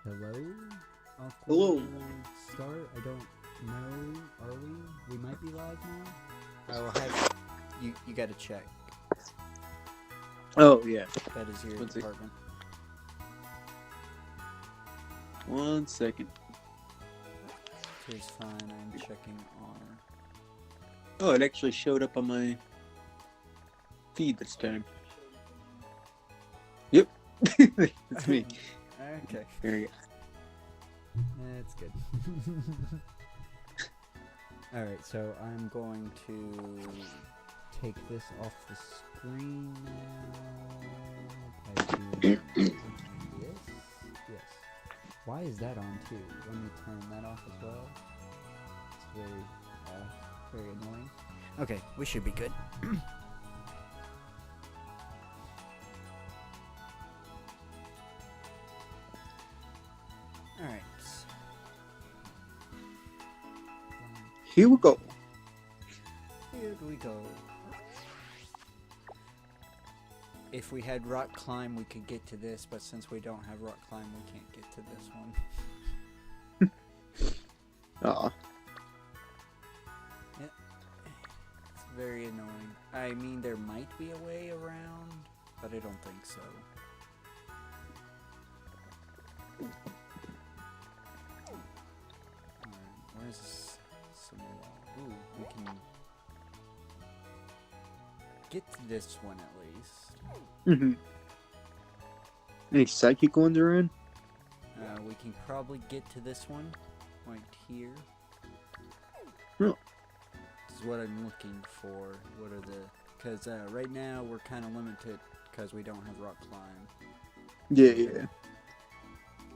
Hello? Hello. Awkward start? I don't know. Are we? We might be live now? I will have you gotta check. Oh, yeah. That is your One sec. department. 1 second. Here's fine, I'm checking on. Oh, it actually showed up on my feed this time. Yep. It's me. Okay. There you go. That's good. Alright, so I'm going to Take this off the screen now. By doing this? Yes. Why is that on too? Let me turn that off as well. It's very annoying. Okay, we should be good. Alright. Here we go. Here we go. If we had rock climb, we could get to this, but since we don't have rock climb, we can't get to this one. Aw. It's very annoying. I mean, there might be a way around, but I don't think so. Alright, where's some more? Ooh, we can get to this one at least. Mm-hmm. Any psychic ones around? We can probably get to this one right here. Oh. This is what I'm looking for. What are the... Because right now we're kind of limited because we don't have rock climb. Yeah.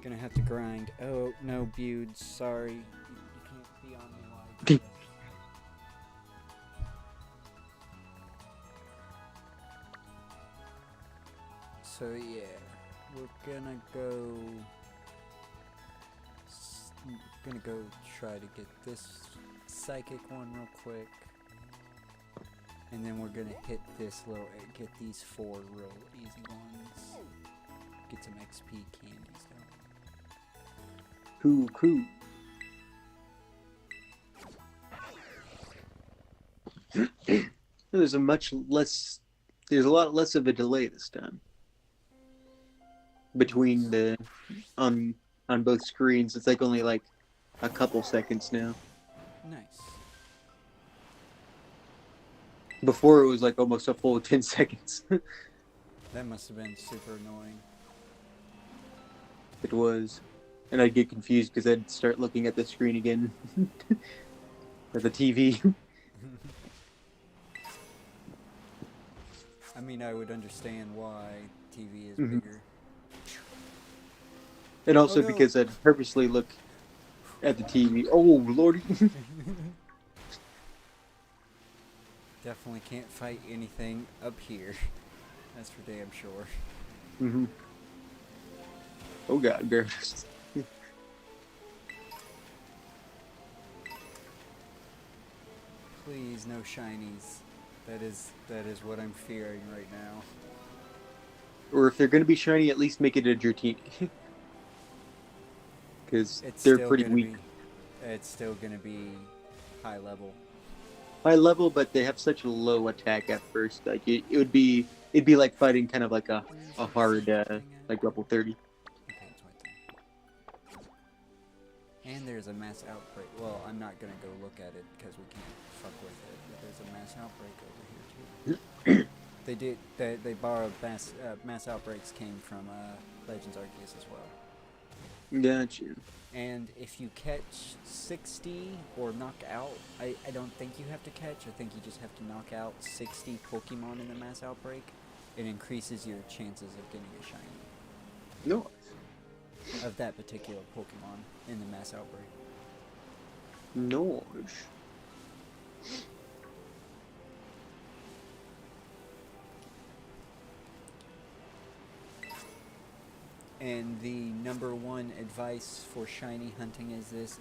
Gonna have to grind. Oh, no, Budes. Sorry. You can't be on me while I do this. So, yeah. We're gonna go... Gonna go try to get this psychic one real quick. And then we're gonna hit this little... Get these 4 real easy ones. Get some XP candies though. Cool. There's a lot less of a delay this time. Between the... On both screens, it's like only like a couple seconds now. Nice. Before it was like almost a full 10 seconds. That must have been super annoying. It was. And I'd get confused because I'd start looking at the screen again. Or the TV. I mean, I would understand why TV is Mhm. bigger. And also Oh, no. because I'd purposely look at the TV. Oh, lordy. Definitely can't fight anything up here. That's for damn sure. Mm-hmm. Oh god, bears. Please, no shinies. That is what I'm fearing right now. Or if they're going to be shiny, at least make it a Dratini. Because It's they're still pretty gonna weak. It's still gonna be high level. High level, but they have such a low attack at first. Like it'd be like fighting kind of like a hard like level 30. Okay, it's right there. And there's a mass outbreak. Well, I'm not gonna go look at it because we can't fuck with it. But there's a mass outbreak over here too. They borrowed mass outbreaks came from Legends Arceus as well. Gotcha. And if you catch 60 or knock out, I don't think you have to catch. I think you just have to knock out 60 Pokemon in the mass outbreak. It increases your chances of getting a shiny No. of that particular Pokemon in the mass outbreak. No. And the number one advice for shiny hunting is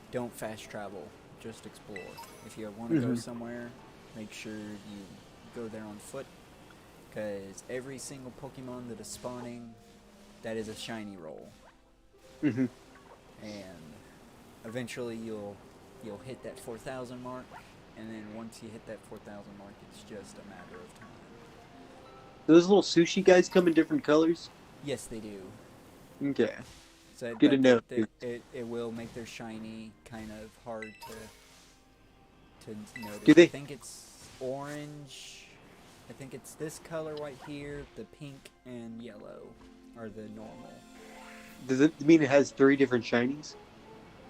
don't fast travel, just explore. If you want to go somewhere, make sure you go there on foot, because every single Pokemon that is spawning, that is a shiny roll. Mhm. and eventually you'll hit that 4,000 mark, and then once you hit that 4,000 mark, it's just a matter of time. Those little sushi guys come in different colors. Yes, they do. Okay, So, good to but know. it will make their shiny kind of hard to notice. Do I they? think it's orange. I think it's this color right here. The pink and yellow are the normal. Does it mean it has 3 different shinies?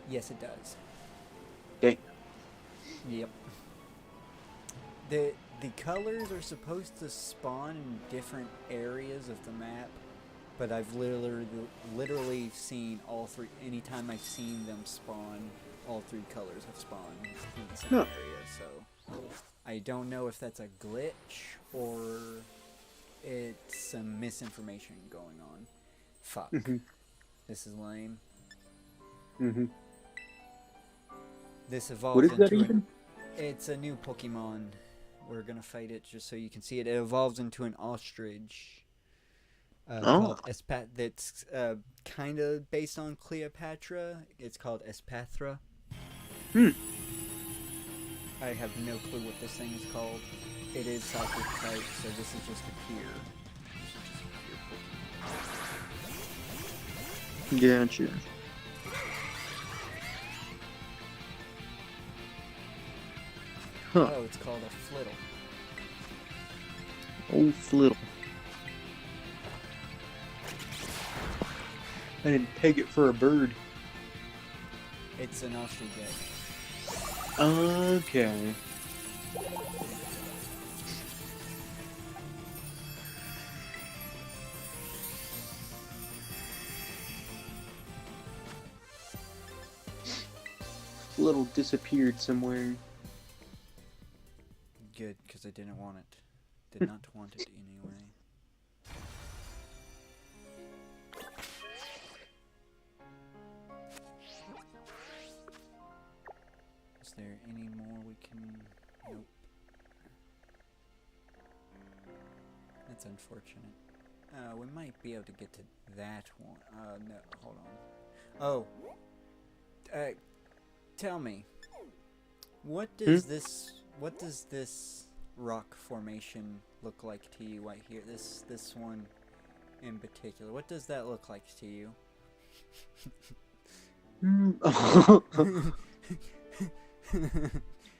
Yes, it does. Okay. Yep. The colors are supposed to spawn in different areas of the map, but I've literally seen all 3. Anytime I've seen them spawn, all 3 colors have spawned in the same Huh. area. So I don't know if that's a glitch or it's some misinformation going on. Fuck. Mhm. This is lame. Mhm. This What evolves is that into even? It's a new Pokemon. We're gonna fight it just so you can see it. It evolves into an ostrich Oh. called Espat. That's kind of based on Cleopatra. It's called Espathra. Hmm. I have no clue what this thing is called. It is psychic type, so this is just a peer. This is just a peer Pokemon. Gotcha. Huh. Oh, it's called a Flittle. Oh, Flittle. I didn't peg it for a bird. It's an ostrich egg. Okay. Flittle disappeared somewhere. Good, because I didn't want it. Did not want it anyway. Is there any more we can... Nope. That's unfortunate. We might be able to get to that one. No, hold on. Oh. Tell me. What does this rock formation look like to you right here? This one in particular. What does that look like to you?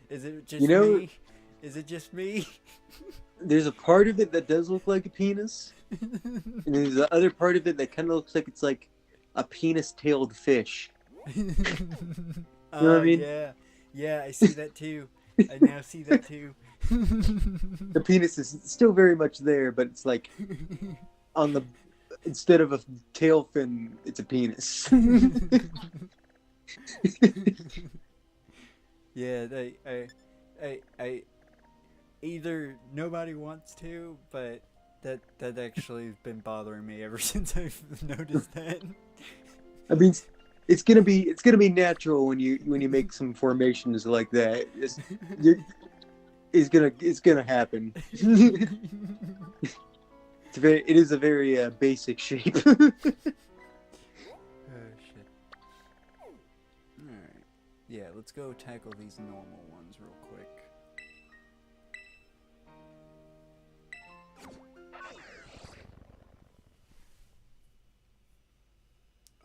Is it just me? Is it just me? There's a part of it that does look like a penis, and there's the other part of it that kind of looks like it's like a penis-tailed fish. You know what I mean? Yeah, I see that too. I now see that too. The penis is still very much there, but it's like on the instead of a tail fin, it's a penis. Yeah, I either nobody wants to, but that actually has been bothering me ever since I've noticed that. I mean, it's gonna be natural when you make some formations like that. It's gonna happen. It is a very basic shape. Oh shit. Alright. Yeah, let's go tackle these normal ones real quick.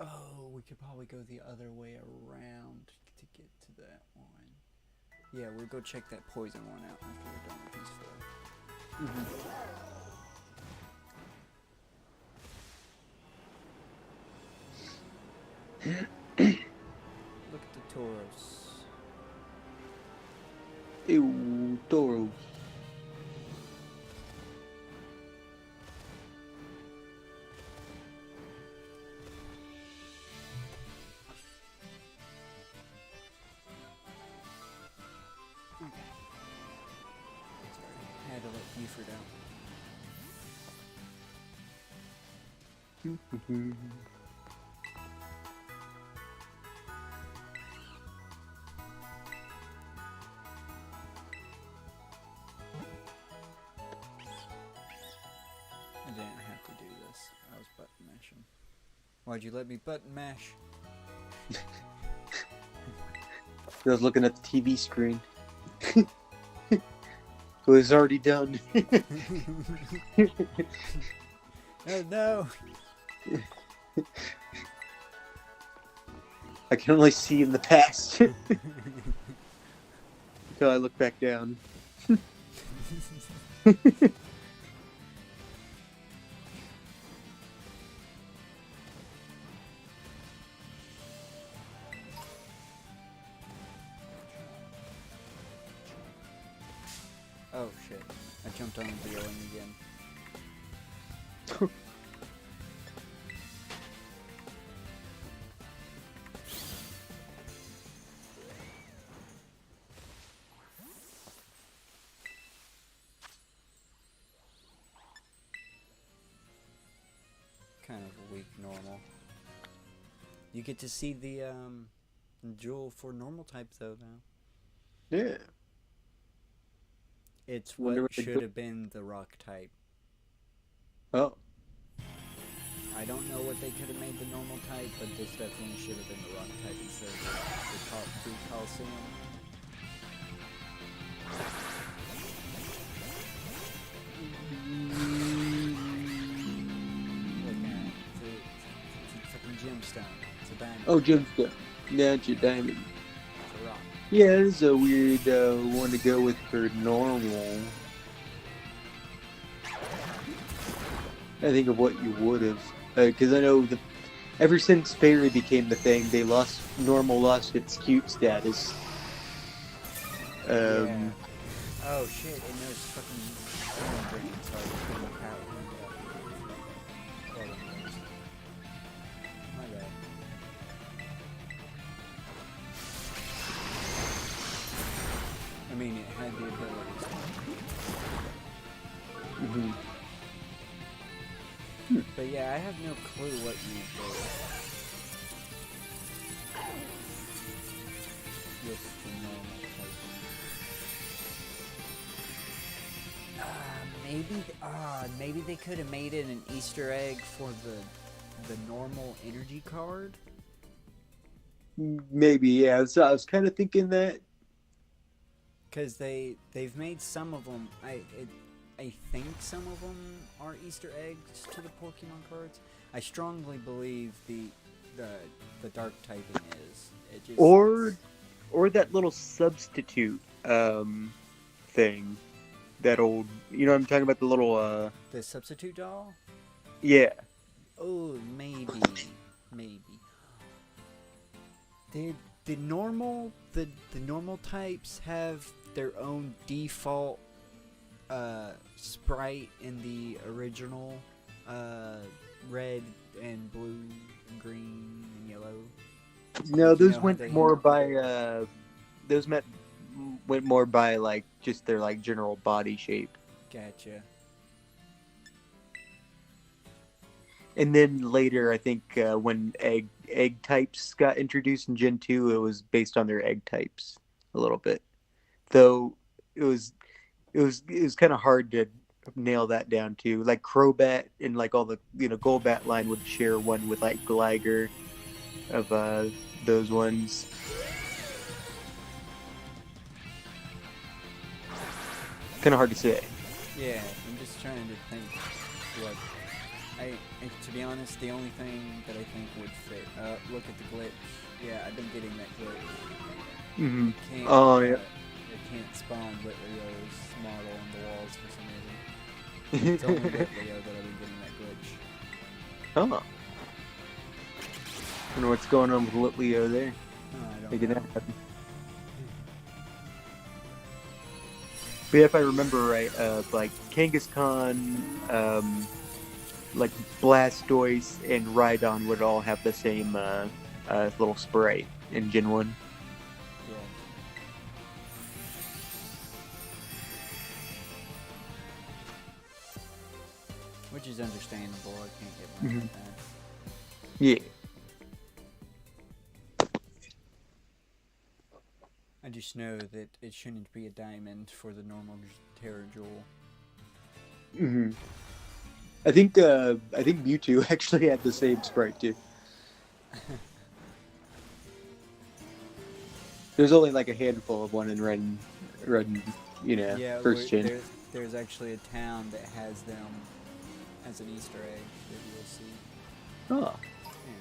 Oh, we could probably go the other way around to get to that one. Yeah, we'll go check that poison one out after we're done with these 4. Look at the Tauros. Ew, Toro. Okay. Sorry, I had to let Buford out. I didn't have to do this. I was button mashing. Why'd you let me button mash? I was looking at the TV screen. It was already done. Oh no! I can only see in the past. Until I look back down. Oh shit. I jumped on the railing again. Kind of a weak normal. You get to see the jewel for normal type though now. Yeah. It's Wonder what what the should have been the rock type. Oh. I don't know what they could have made the normal type, but this definitely should have been the rock type instead of the Coliseum. Look at it. It's a fucking gemstone. It's a diamond. Oh, gemstone. Yeah, it's your diamond. It's a rock. Yeah, this is a weird one to go with for normal. I think of what you would have. Because I know ever since fairy became the thing, they lost its cute status. Yeah. Oh shit, and those fucking brains are getting power. My bad. I mean, it had the abilities. Mm-hmm. But yeah, I have no clue what you do with the normal typing. Maybe they could have made it an Easter egg for the normal energy card. Maybe, yeah. So I was kind of thinking that. Because they've made some of them. I think some of them are Easter eggs to the Pokemon cards. I strongly believe the dark typing is. It just Or that little substitute thing. That old, you know what I'm talking about, the little the substitute doll. yeah. Oh, maybe. Did the normal types have their own default sprite in the original red and blue and green and yellow? No, Like, you those know went how they- more by went more by like just their like general body shape. Gotcha. And then later, I think when egg types got introduced in Gen 2, it was based on their egg types a little bit. Though it was kind of hard to nail that down too. Like Crobat and like all the Golbat line would share one with like Gligar of those ones. Kind of hard to say. Yeah, I'm just trying to think what. To be honest, the only thing that I think would fit. Look at the glitch. Yeah, I've been getting that glitch. Mm-hmm. Can't, Oh yeah. It can't spawn Litlio's model on the walls for some reason. It's only Litlio that I've been getting that glitch. Oh. I wonder what's going on with Litlio there. Oh, I don't Making know. that happen. But yeah, if I remember right, like Kangaskhan, like Blastoise and Rhydon would all have the same little sprite in Gen 1. Yeah. Which is understandable. I can't get mad at that. Yeah. I just know that it shouldn't be a diamond for the normal Terra Jewel. Mm-hmm. I think Mewtwo actually had the same sprite too. There's only like a handful of one in red, Yeah, first gen. there's actually a town that has them as an Easter egg that you'll see. Oh, Yeah.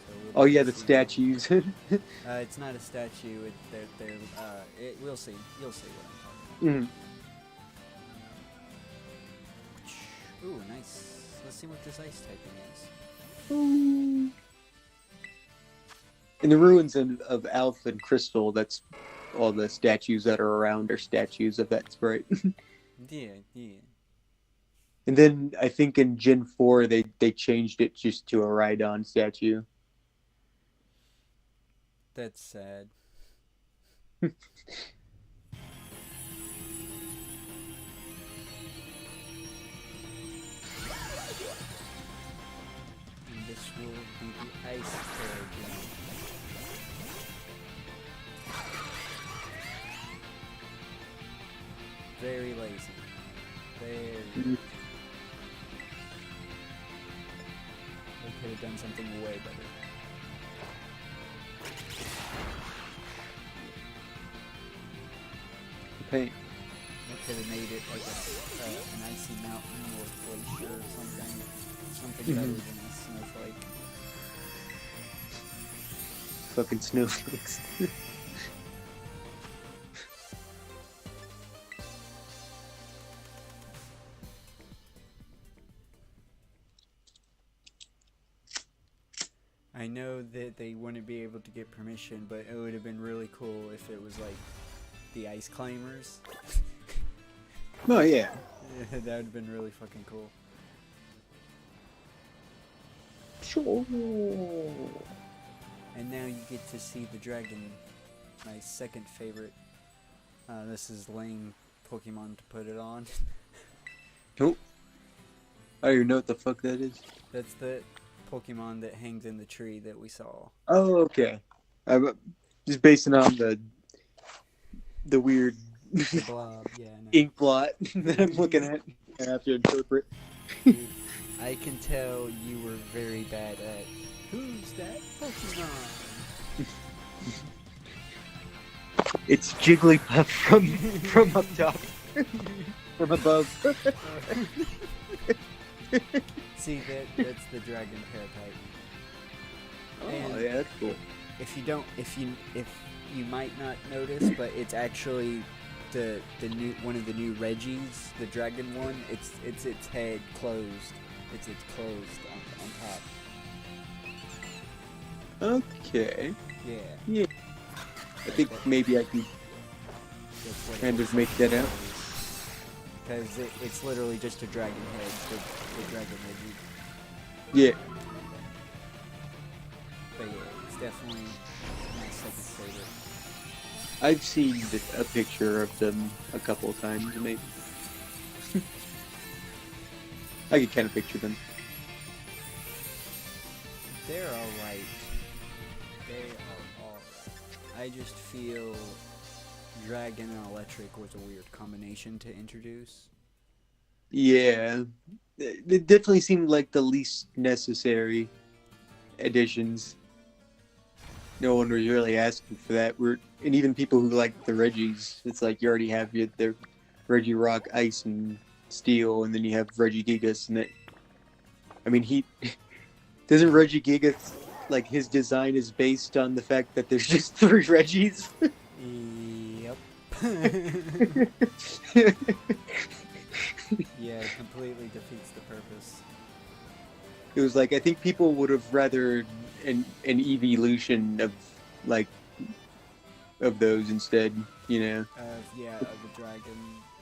So we'll oh get yeah, to the see statues. it's not a statue. We'll see. You'll see what I'm talking Mhm. about. Ooh, nice. Let's see what this ice typing is. In the ruins of Alpha and Crystal, that's all the statues that are around are statues of that sprite. Yeah, yeah. And then I think in Gen 4 they changed it just to a Rhydon statue. That's sad. And this will be the ice paragon. Very lazy. Very. They could have done something way better. Paint. They could have made it like an icy mountain or glacier or something. Something better than a snowflake. Fucking snowflakes. I know that they wouldn't be able to get permission, but it would have been really cool if it was like the ice climbers. Oh yeah. That would have been really fucking cool. Sure. And now you get to see the dragon, my second favorite. This is lame Pokemon to put it on. Nope. I don't even know what the fuck that is. That's the Pokemon that hangs in the tree that we saw. Oh, okay. Just basing on the weird The blob, yeah. No. ink blot that I'm looking at. I have to interpret. Dude, I can tell you were very bad at who's that Pokemon? It's Jigglypuff from up top. From above. See, that's the dragon paratype. Oh And yeah, that's cool. if you might not notice, but it's actually the new one of the new Reggies, the dragon one. It's its head closed. It's closed on top. Okay. Yeah. Yeah. I think maybe I can That's what it kind looks of make like. that out. Because it's literally just a dragon head, the dragon Reggie. Yeah. But yeah, it's definitely my second favorite. I've seen a picture of them a couple of times, maybe. I could kind of picture them. They're alright. They are alright. I just feel dragon and electric was a weird combination to introduce. Yeah. It definitely seemed like the least necessary additions. No one was really asking for that. And even people who like the Reggies, it's like you already have the Regirock Ice and Steel, and then you have Regigigas, and that. I mean, doesn't Regigigas, like, his design is based on the fact that there's just 3 Reggies. Yep. Yeah, it completely defeats the purpose. It was like, I think people would have rather an evolution of those instead, you know, Of the dragon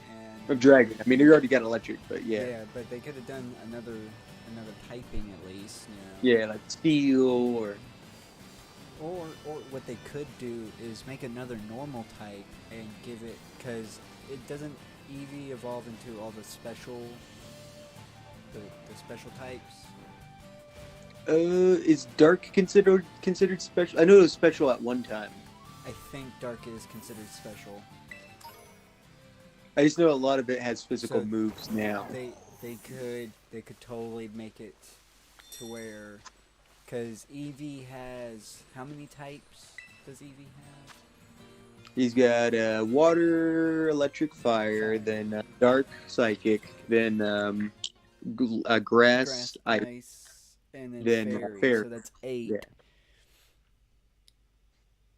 and of Dragon. I mean, you already got electric, but yeah. yeah, but they could have done another typing at least, you know. Yeah, like Steel or Or what they could do is make another normal type and give it, because it doesn't Eevee evolve into all the special types. Is Dark considered special? I know it was special at one time. I think Dark is considered special. I just know a lot of it has physical So moves now. They could totally make it to where, Because Eevee has... How many types does Eevee have? He's got water, electric, fire, then dark, psychic, then grass, ice, ice, and then then fairy. fairy. So that's 8. Yeah.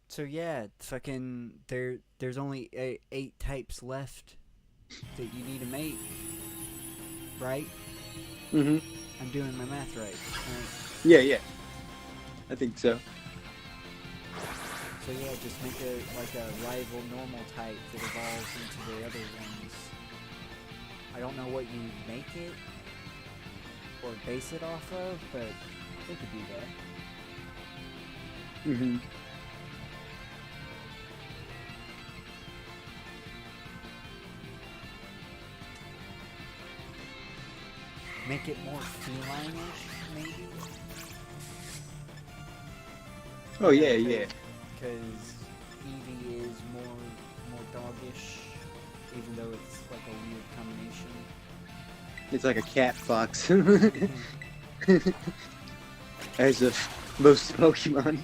So yeah, fucking there's only 8 types left that you need to mate, right? Mm-hmm. I'm doing my math right. Yeah. I think so. So yeah, just make a rival normal type that evolves into the other ones. I don't know what you make it or base it off of, but we could do that. Mm-hmm. Make it more feline-ish, maybe? Oh yeah. Because Eevee is more doggish, even though it's like a weird combination. It's like a cat fox. As of most Pokemon.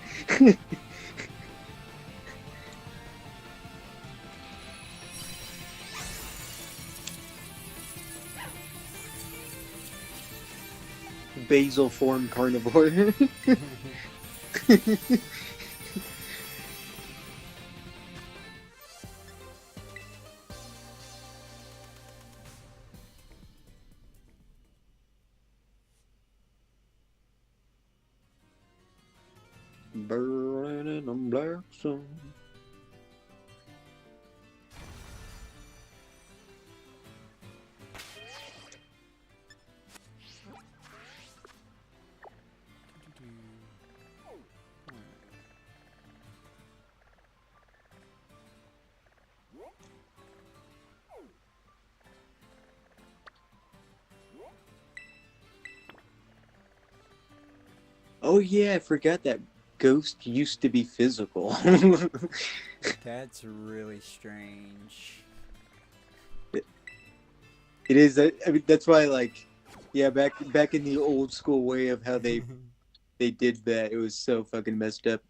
Basal form carnivore. Burning on black sun. Oh yeah, I forgot that Ghost used to be physical. That's really strange. It is. I mean, that's why, like, yeah, back in the old school way of how they did that, it was so fucking messed up.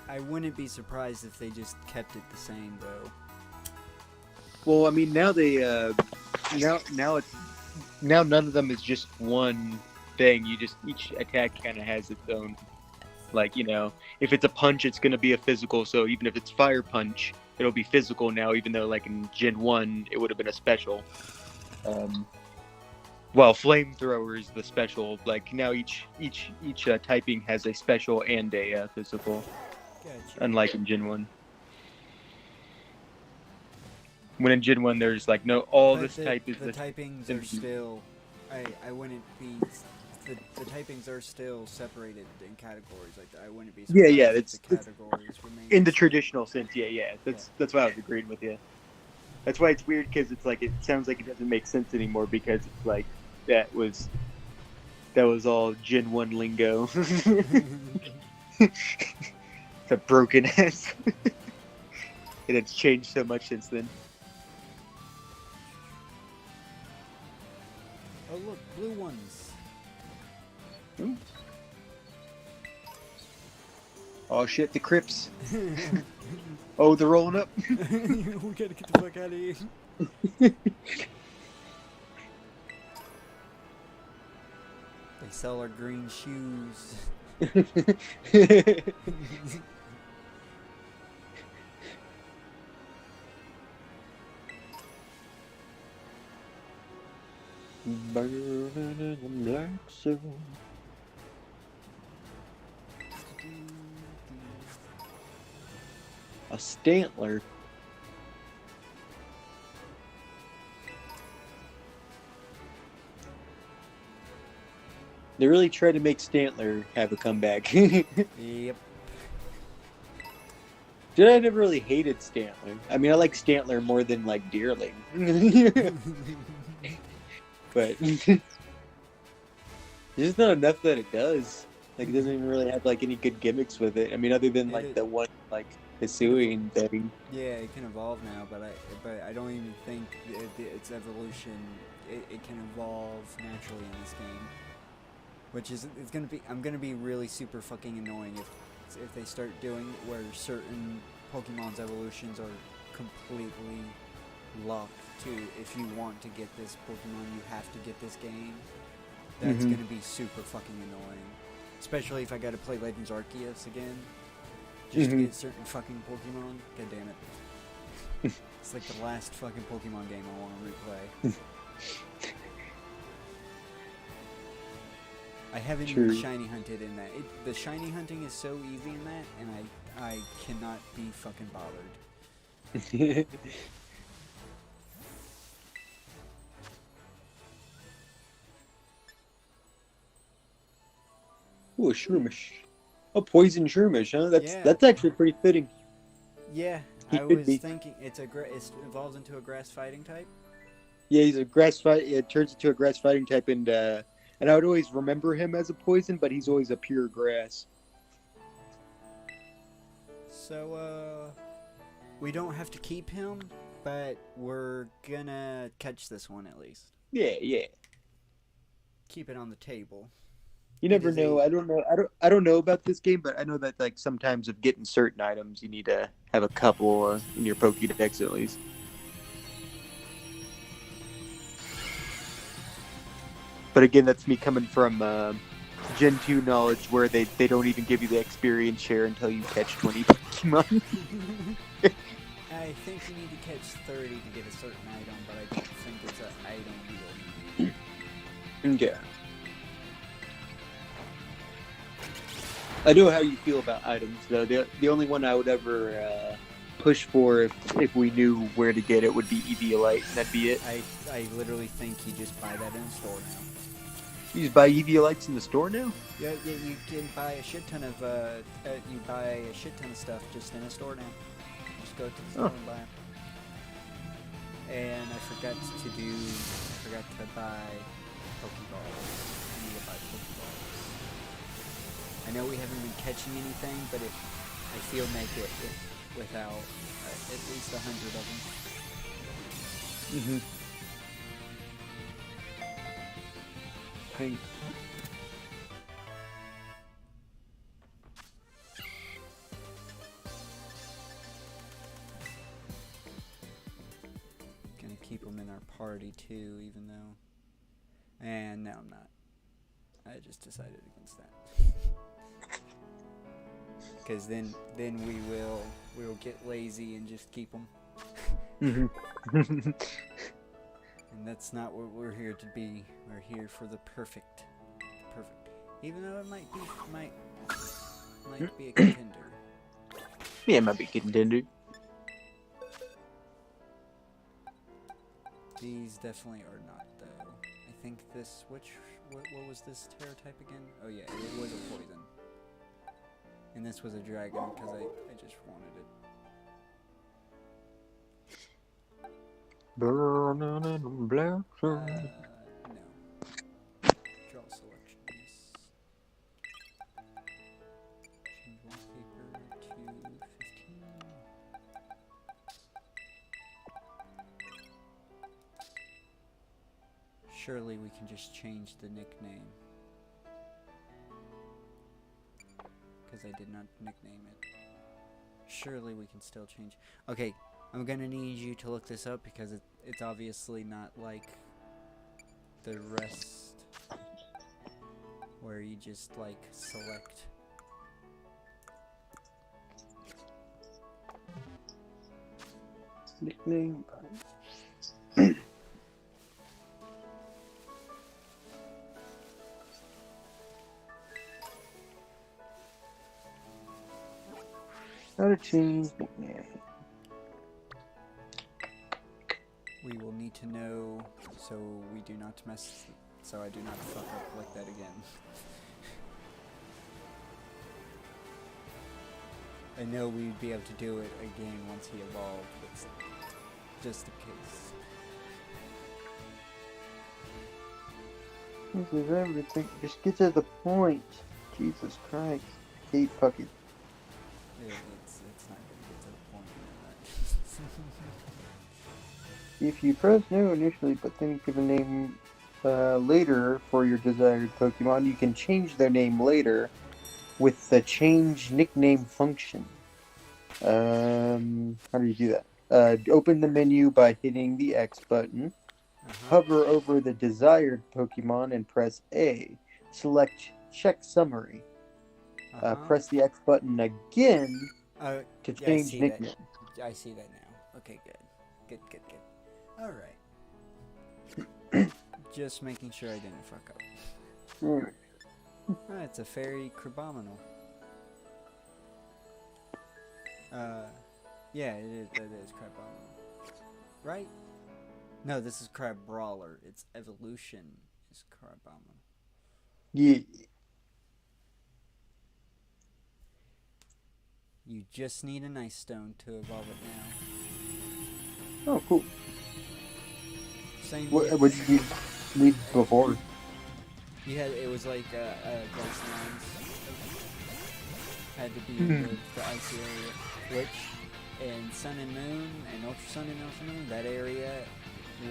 I wouldn't be surprised if they just kept it the same, though. Well, I mean, now they now none of them is just one thing. Each attack kind of has its own. Like, you know, if it's a punch, it's gonna be a physical. So even if it's fire punch, it'll be physical now. Even though, like in Gen 1, it would have been a special. Well, flamethrower is the special. Like now, each typing has a special and a physical. Gotcha. Unlike in Gen 1. When in Gen 1, there's like no, all But this type is the this. typings are still. I wouldn't be. The typings are still separated in categories. Like I wouldn't be surprised Yeah, if it's the categories remain in the same. traditional sense. Yeah. That's why I was agreeing with you. That's why it's weird, because it's like it sounds like it doesn't make sense anymore, because it's like that was all Gen 1 lingo. It's a broken ass. And it's changed so much since then. Oh look, blue ones. Oh shit, the Crips. Oh, they're rolling up. We gotta get the fuck out of here. They sell our green shoes. Burning in the black sun. A Stantler. They really tried to make Stantler have a comeback. Yep. Dude, I never really hated Stantler. I mean, I like Stantler more than like Deerling. But there's just not enough that it does. Like, it doesn't even really have like any good gimmicks with it. I mean, other than like the one like Hisui and Betty. Yeah, it can evolve now, but I don't even think its evolution it can evolve naturally in this game, which is it's gonna be I'm gonna be really super fucking annoying if they start doing where certain Pokemon's evolutions are completely locked to if you want to get this Pokemon you have to get this game. That's Mhm. gonna be super fucking annoying, especially if I gotta play Legends Arceus again. Just to Mhm. get certain fucking Pokemon. God damn it. It's like the last fucking Pokemon game I want to replay. I haven't True. even shiny hunted in that. The shiny hunting is so easy in that, and I cannot be fucking bothered. Ooh, a Shroomish. A poison Shroomish, huh? Yeah. That's actually pretty fitting. Yeah, He I could was be. thinking it evolves into a grass fighting type. Yeah, he's a grass fight. It turns into a grass fighting type, and I would always remember him as a poison, but he's always a pure grass. So we don't have to keep him, but we're gonna catch this one at least. Yeah. Keep it on the table. You It never is know. a- I don't know about this game, but I know that like sometimes of getting certain items, you need to have a couple in your Pokédex at least. But again, that's me coming from Gen 2 knowledge, where they don't even give you the experience share until you catch 20 Pokemon. I think you need to catch 30 to get a certain item, but I don't think it's an item you will need. Yeah. I know how you feel about items, though. The only one I would ever push for if we knew where to get it would be Eviolite, and that'd be it. I literally think you just buy that in the store now. You just buy Eviolites in the store now? Yeah, you can buy a shit ton of stuff just in a store now. Just go to the store and buy it. And I forgot to buy Pokeballs. I need to buy Pokeballs. I know we haven't been catching anything, but I feel make it without at least 100 of them. Mm-hmm. Pink. Gonna keep them in our party too, even though. And no, I'm not. I just decided against that. Because then we will get lazy and just keep them. Mm-hmm. And that's not what we're here to be. We're here for the perfect. Even though it might be a contender. Yeah, it might be a contender. These definitely are not though. I think this what was this Terra type again? Oh yeah, it was a poison. And this was a dragon because I just wanted it. No. Draw selection, yes. Change wallpaper to 15. Surely we can just change the nickname. Because I did not nickname it. Surely we can still change. Okay, I'm gonna need you to look this up because it's obviously not like the rest where you just like select. Nickname. How to change nickname. We will need to know so we do not mess. So I do not fuck up like that again. I know we'd be able to do it again once he evolved, but just in case. This is everything. Just get to the point. Jesus Christ. I hate Puckett. It's not gonna If you press no initially, but then give a name later for your desired Pokemon, you can change their name later with the change nickname function. How do you do that? Open the menu by hitting the X button. Hover over the desired Pokemon and press A. Select Check Summary. Press the X button again to Yeah, I change see nickname. that. I see that now. Okay, good. Good. All right. Just making sure I didn't fuck up. Oh, it's a fairy Crabominal. Yeah, it is. That is Crabominal, right? No, this is Crab Brawler. Its evolution is Crabominal. Yeah. You just need an ice stone to evolve it now. Oh, cool. Same. What did you need before? You had it was like glass lines. Had to be in the icy area, which in Sun and Moon and Ultra Sun and Ultra Moon, that area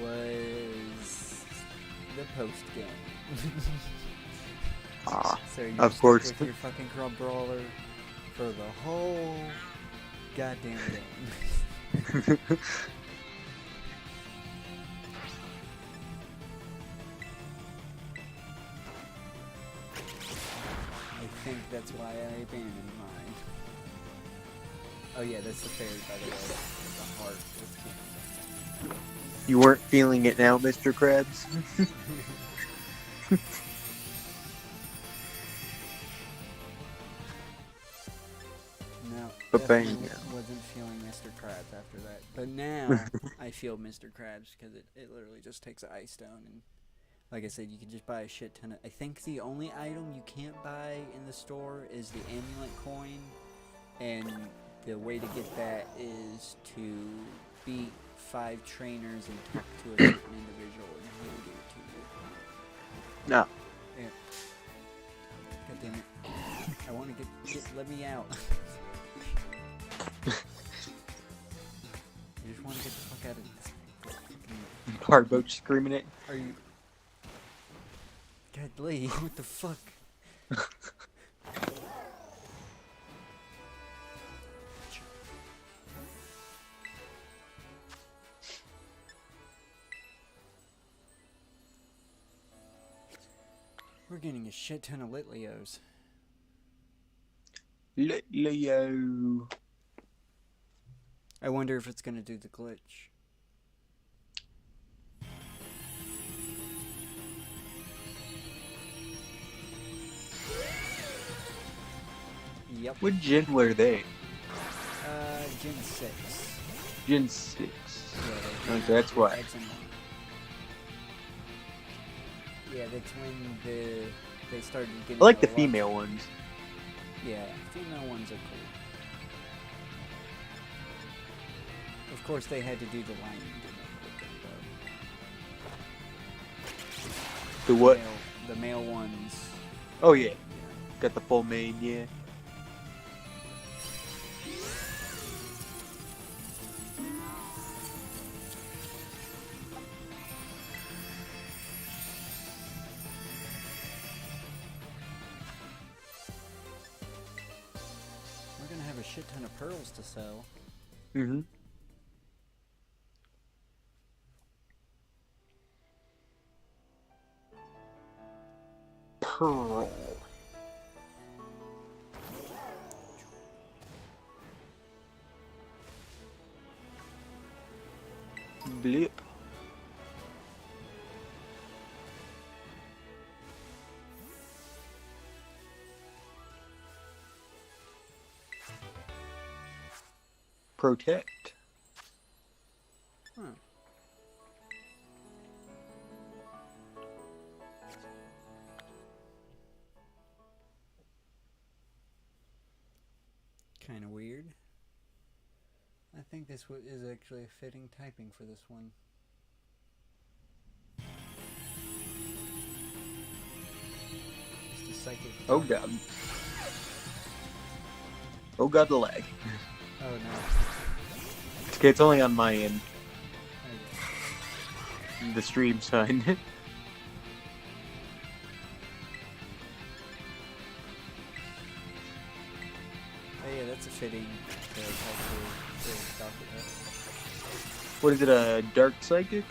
was the post game. So you're Of course. stuck with your fucking Crab Brawler for the whole goddamn game. I think that's why I abandoned mine. Oh yeah, that's the fairy, by the way. The heart with candy. You weren't feeling it now, Mr. Krabs? No, Ba-bang. definitely wasn't feeling Mr. Krabs after that. But now I feel Mr. Krabs because it literally just takes an ice stone and, like I said, you can just buy a shit ton of... I think the only item you can't buy in the store is the amulet coin, and the way to get that is to beat 5 trainers and talk to a certain individual, and he'll give it to you. No. Yeah. God damn it. I want to get let me out. I just want to get the fuck out of this. Hardboat screaming it. Are you... God, Lee, what the fuck? We're getting a shit ton of Litleos. Leo. I wonder if it's gonna do the glitch. Yep. What gen were they? Gen 6. Gen 6. Yeah, Okay, that's why. Yeah, that's when they started getting... I like the a lot- female ones. Yeah, female ones are cool. Of course, they had to do the lining gimmick with them, though. The what? The male ones. Oh, yeah. Yeah. Got the full mane, yeah. We're gonna have a shit ton of pearls to sell. Mm-hmm. Pearl. Blip. Protect. Huh. Kind of weird. I think this is actually a fitting typing for this one. Just a psychic. Oh god. Oh god, the lag. Oh Okay, it's only on my end. Okay. The stream sign. Oh yeah, that's a fitting title to talk about. What is it? A dark psychic?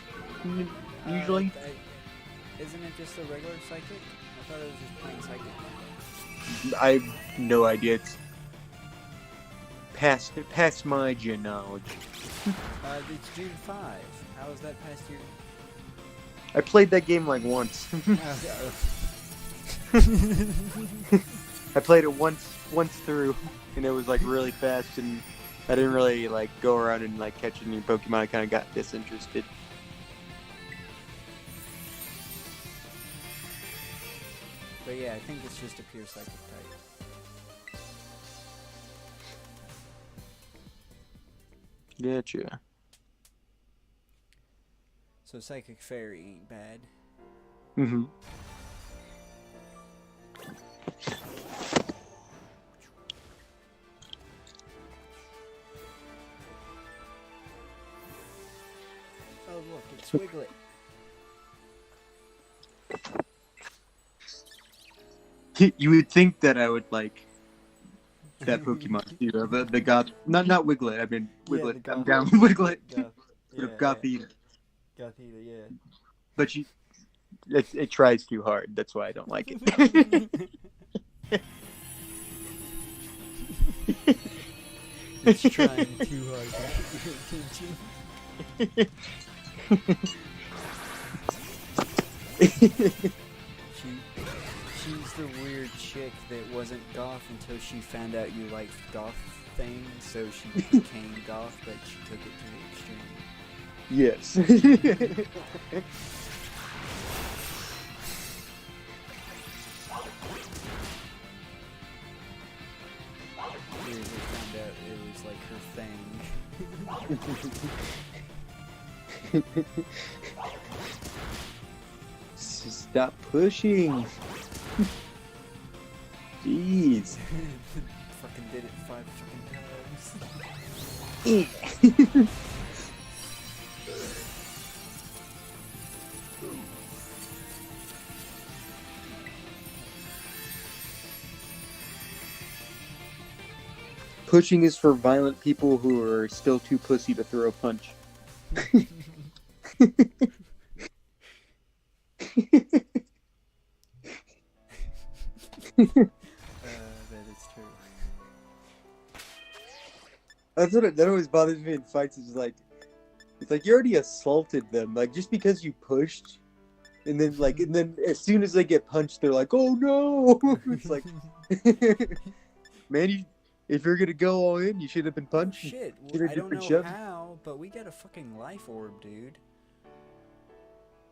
Usually. Isn't it just a regular psychic? I thought it was just plain psychic. I have no idea. It's past my gen knowledge. It's June 5. How is that past your... I played that game like once. I played it once through, and it was like really fast, and I didn't really like go around and like catch any Pokemon. I kind of got disinterested. But yeah, I think it's just a pure psychic type. Gotcha. So psychic fairy ain't bad. Mm-hmm. Oh look, it's Wiglet. You would think that I would like that Pokemon too, the Goth. Not Wiglet. I mean Wiglet. Yeah, I'm down with Wiglet. Yeah, Gothita. Gothita, yeah. But it tries too hard. That's why I don't like it. It's trying too hard to get your attention. She's the weird chick that wasn't goth until she found out you liked goth things, so she became goth, but she took it to the extreme. Yes. We found out it was like her thing. Stop pushing. Jeez. Fucking did it 5 fucking times. Pushing is for violent people who are still too pussy to throw a punch. That is true. That always bothers me in fights. Is like, it's like you already assaulted them. Like just because you pushed, and then as soon as they get punched, they're like, "Oh no!" It's like, man, if you're gonna go all in, you should have been punched. Shit, I don't know how, but we got a fucking life orb, dude.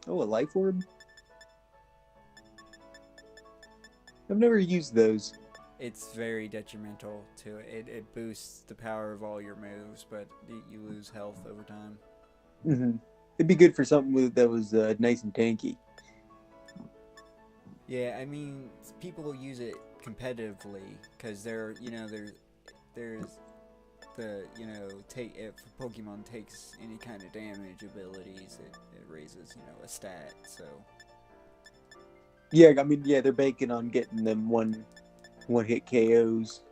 Oh, a life orb? I've never used those. It's very detrimental to it. It boosts the power of all your moves, but you lose health over time. Mm-hmm. It'd be good for something that was nice and tanky. Yeah, I mean, people use it competitively because there's the if Pokemon takes any kind of damage abilities, it raises a stat. So yeah, I mean they're banking on getting them one hit KOs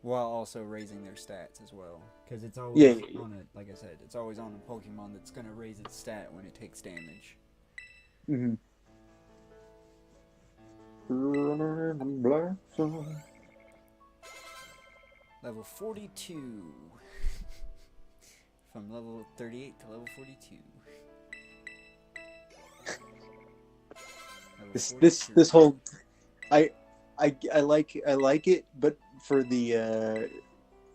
while also raising their stats as well, because it's always on it. Like I said, it's always on a Pokemon that's gonna raise its stat when it takes damage. Mm-hmm. Level 42. From level 38 to level 42. This whole I like it, but for the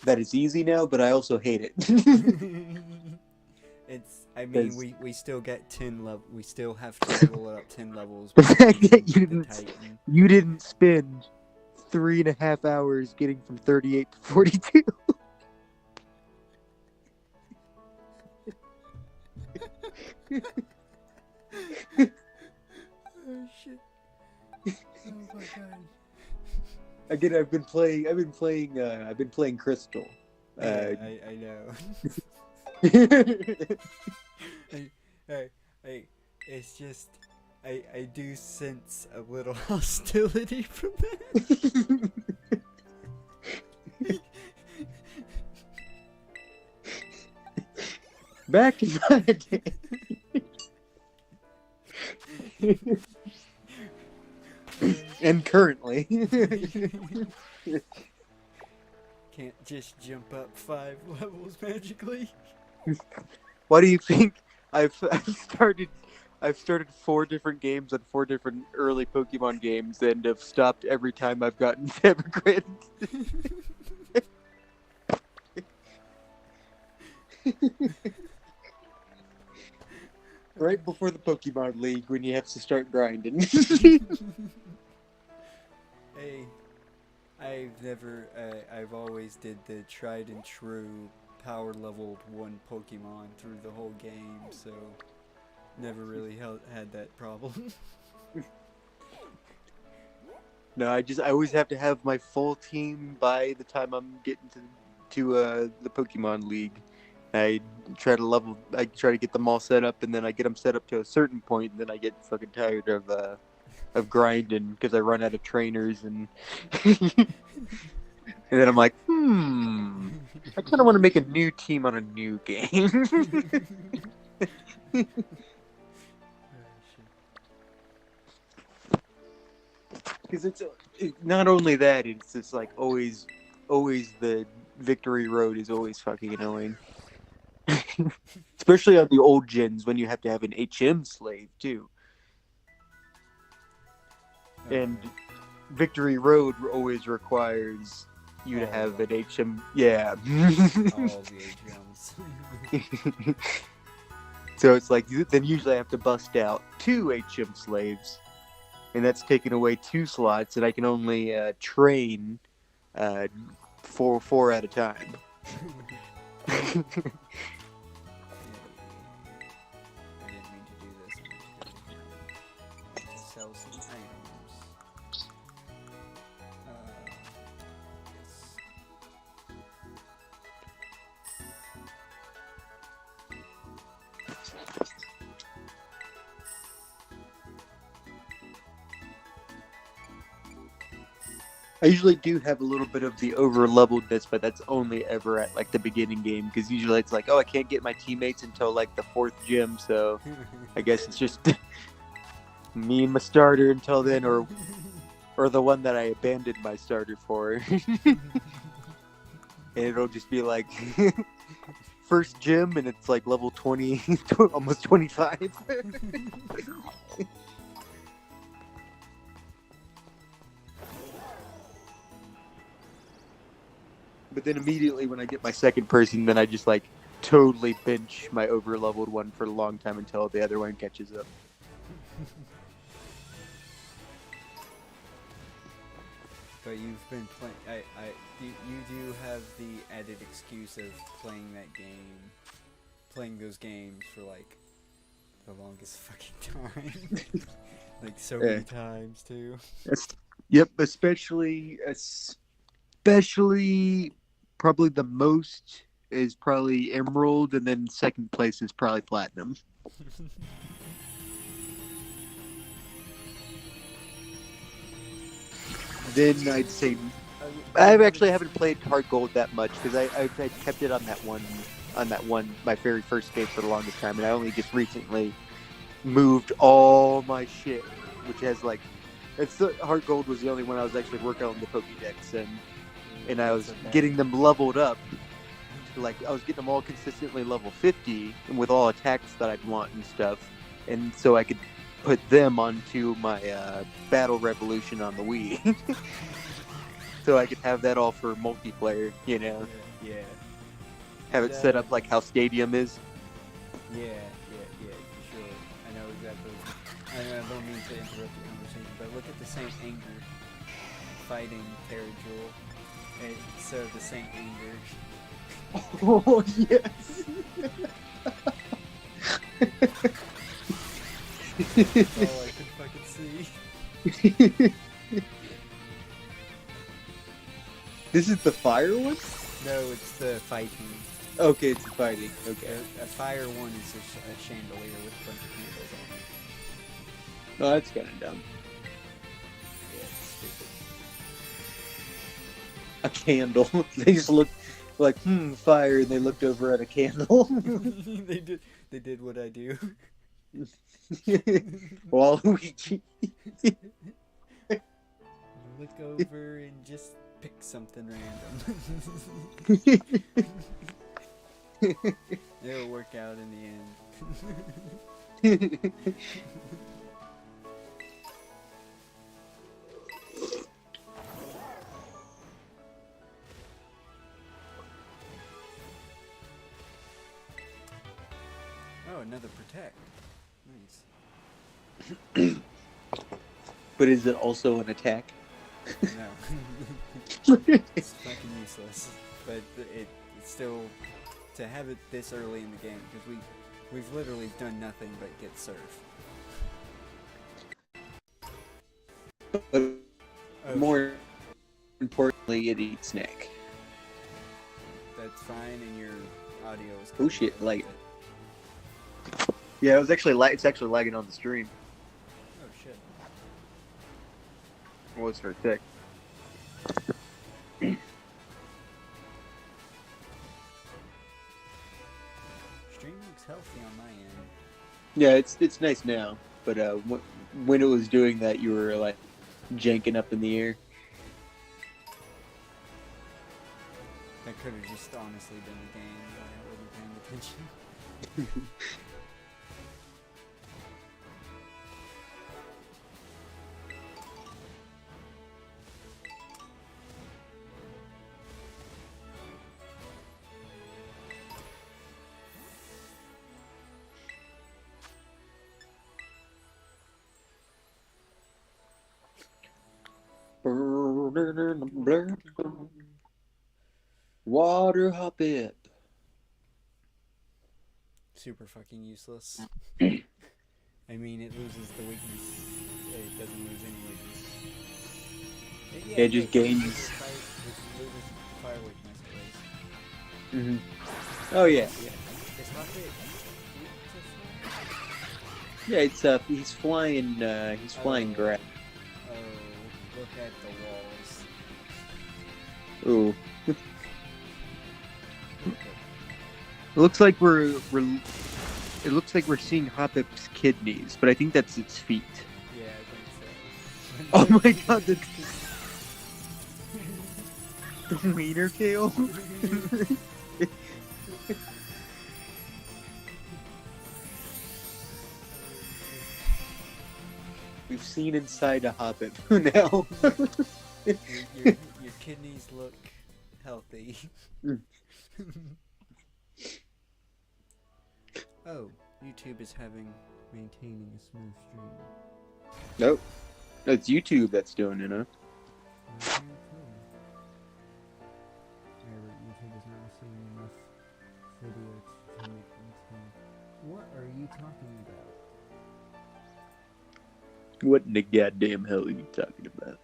that it's easy now, but I also hate it. We still get 10 level. We still have to level it up 10 levels. The fact that you didn't spend 3.5 hours getting from 38 to 42. Oh shit! Oh my god! Again, I've been playing Crystal. Yeah, I know. I, it's just, I do sense a little hostility from that. Back in my day. And currently. Can't just jump up 5 levels magically. Why do you think I've started 4 different games on 4 different early Pokemon games and have stopped every time I've gotten to Evergrande? Right before the Pokemon League when you have to start grinding. Hey, I've always did the tried and true power leveled 1 Pokemon through the whole game, so never really had that problem. No, I always have to have my full team by the time I'm getting to the Pokemon League. I try to get them all set up, and then I get them set up to a certain point, and then I get fucking tired of grinding because I run out of trainers, and and then I'm like, I kind of want to make a new team on a new game. Because it's not only that, it's just like always the victory road is always fucking annoying. Especially on the old gens when you have to have an HM slave too. And Victory Road always requires you to have an HM. Yeah. All the HMs. So it's like, then usually I have to bust out 2 HM slaves. And that's taking away 2 slots, and I can only train 4 at a time. I didn't mean to do this. I'm just gonna sell some items. Yes. I usually do have a little bit of the over-leveledness, but that's only ever at like the beginning game, because usually it's like, oh, I can't get my teammates until like the 4th gym, so I guess it's just me and my starter until then, or the one that I abandoned my starter for. And it'll just be like first gym, and it's like level 20, almost 25. But then immediately when I get my second person, then I just like totally bench my over-leveled one for a long time until the other one catches up. But you've been playing. You do have the added excuse of playing those games for like the longest fucking time, like so many times too. Yep, especially probably the most is probably Emerald, and then second place is probably Platinum. Then I'd say I actually haven't played Hard Gold that much because I kept it on that one my very first game for the longest time, and I only just recently moved all my shit, which has like Hard Gold was the only one I was actually working on the Pokédex, and I was getting them leveled up. Like I was getting them all consistently level 50 and with all attacks that I'd want and stuff, and so I could put them onto my Battle Revolution on the Wii. So I could have that all for multiplayer, you know. Yeah. Have it set up like how Stadium is. Yeah, for sure. I know exactly. I don't mean to interrupt the conversation, but look at the Saint Anger fighting Terrajewel. So the Saint Anger. Oh yes. All I could fucking see. This is the fire one? No, it's the fighting. Okay, it's fighting. Okay. A fire one is a chandelier with a bunch of candles on it. Oh, that's kind of dumb. Yeah, it's stupid. A candle. They just looked like, fire, and they looked over at a candle. They did what I do. Waluigi. Look over and just pick something random. It'll work out in the end. Oh, another protect. Nice. But is it also an attack? No. It's fucking useless. But it's still, to have it this early in the game, because we've literally done nothing but get surf. But more importantly, it eats Nick. That's fine, and your audio is... Oh shit, light. Yeah, it's actually lagging on the stream. Oh shit. It was for a tick. Stream looks healthy on my end. Yeah, it's nice now, but when it was doing that, you were like janking up in the air. That could have just honestly been the game, but I wasn't paying attention. Water hop it. Super fucking useless. I mean, it loses the weakness. It doesn't lose any weakness. It just gains. It loses fire weakness at least. Oh yeah. It's not big. Yeah, it's he's flying grass. Oh, look at the walls. Ooh. It looks like we're seeing Hoppip's kidneys, but I think that's its feet. Yeah, I think so. Oh my god, the wiener tail. We've seen inside a Hoppip now. your kidneys look healthy. Oh, YouTube is maintaining a smooth stream. Nope. It's YouTube that's doing it, huh? YouTube is not receiving enough video to make maintain. What are you talking about? What in the goddamn hell are you talking about?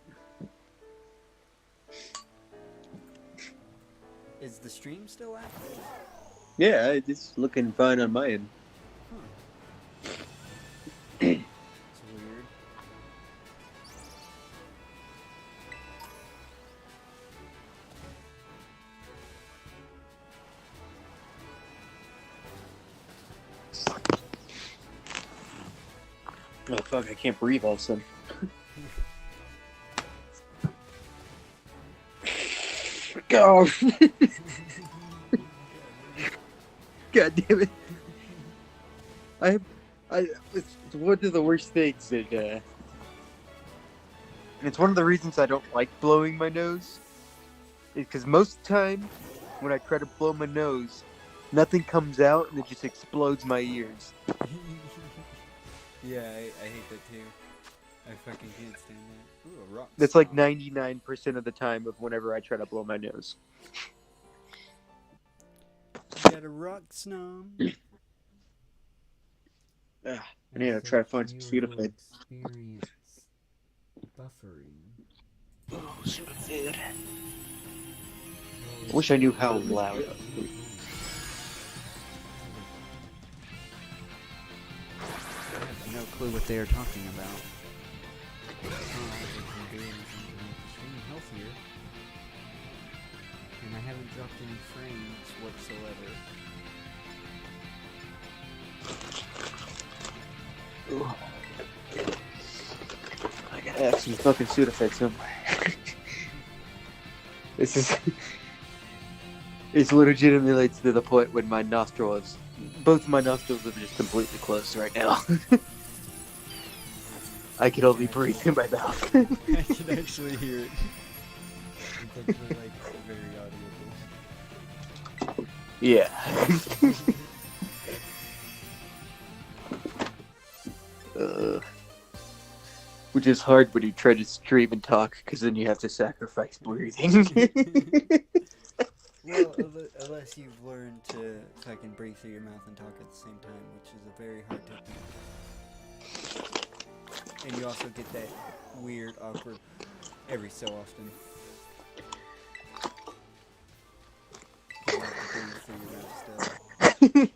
Is the stream still active? Yeah, it's looking fine on my end. It's weird. Oh fuck, I can't breathe all of a sudden. Go! God damn it. It's one of the worst things that, and it's one of the reasons I don't like blowing my nose. Because most of the time, when I try to blow my nose, nothing comes out and it just explodes my ears. Yeah, I hate that too. I fucking can't stand that. Ooh, a rock. That's like stomp. 99% of the time of whenever I try to blow my nose. Got a rock snom. I need to try to find some Sudafed. Experience buffering. Oh, Sudafed. Oh, I wish I knew how loud. I have no clue what they are talking about. I can do anything to make the stream healthier. And I haven't dropped any frames whatsoever. I gotta have some fucking Sudafed somewhere. This is... It's legitimately to the point when my nostrils... Both of my nostrils are just completely closed right now. I can only breathe through my mouth. I can actually hear it. It's actually like very audible. Yeah. Which is hard when you try to stream and talk, because then you have to sacrifice breathing. Well, unless you've learned to fucking breathe through your mouth and talk at the same time, which is a very hard technique. And you also get that weird, awkward every so often. You have to breathe through your mouth still.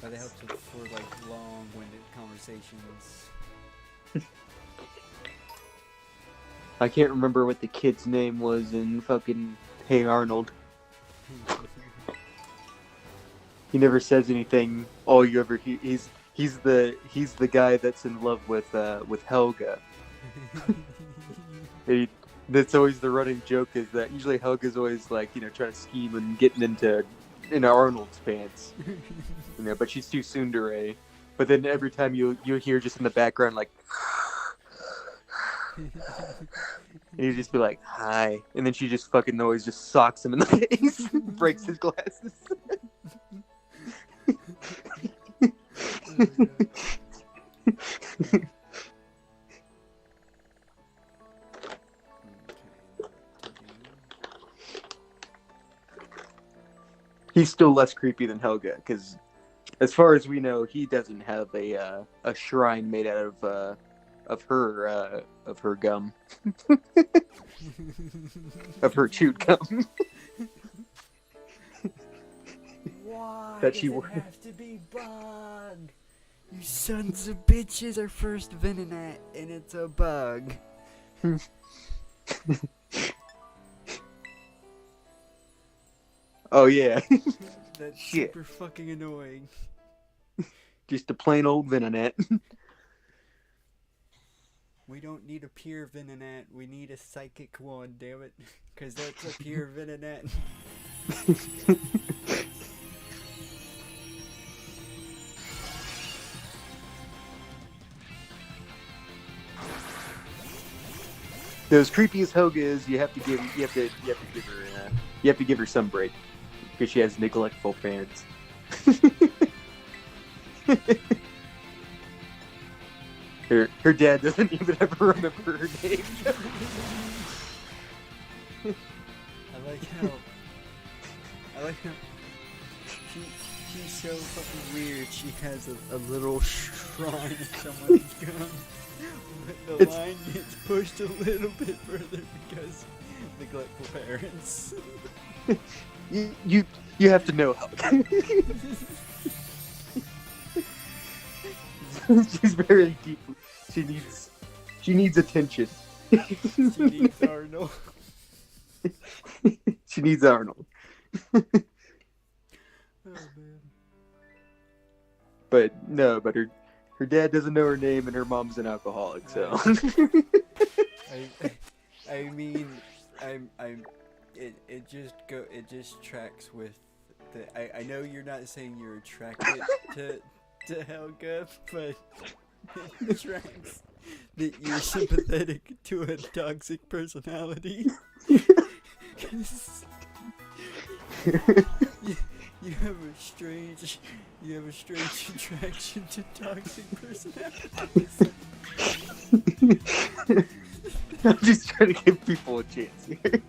But it helps for like long-winded conversations. I can't remember what the kid's name was in fucking Hey Arnold. He never says anything. All you ever hear, he's the guy that's in love with Helga. That's always the running joke, is that usually Helga's always like, you know, trying to scheme and getting into Arnold's pants. You know, but she's too tsundere. But then every time you hear just in the background like and you just be like, hi. And then she just fucking always just socks him in the face, breaks his glasses. He's still less creepy than Helga, because as far as we know, he doesn't have a shrine made out of her gum. Of her chewed gum. Why That does she it wore. have to be bug? You sons of bitches are first Venonat, and it's a bug. Oh yeah. That's Shit. super fucking annoying. Just a plain old Venonat. We don't need a pure Venonat, we need a psychic one, damn it. Cause that's a pure Venonat. As creepy as Helga is, you have to give her some break, because she has neglectful parents. Her dad doesn't even ever remember her name. I like how she's so fucking weird. She has a little shrine in someone's gum, but the line gets pushed a little bit further because neglectful parents. You have to know how. She's very deep. She needs attention. She needs Arnold. She needs Arnold. Oh man. But her dad doesn't know her name, and her mom's an alcoholic. So. I mean, it just tracks with the. I know you're not saying you're attracted to Helga, but it tracks that you're sympathetic to a toxic personality. You have a strange attraction to toxic personalities. I'm just trying to give people a chance here.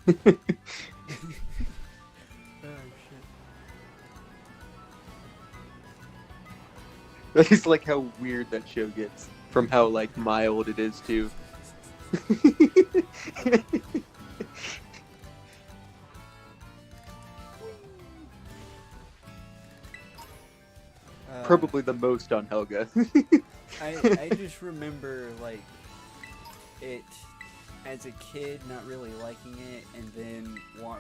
shit. I just like how weird that show gets from how like mild it is too. Probably the most on Helga. I just remember like it as a kid not really liking it, and then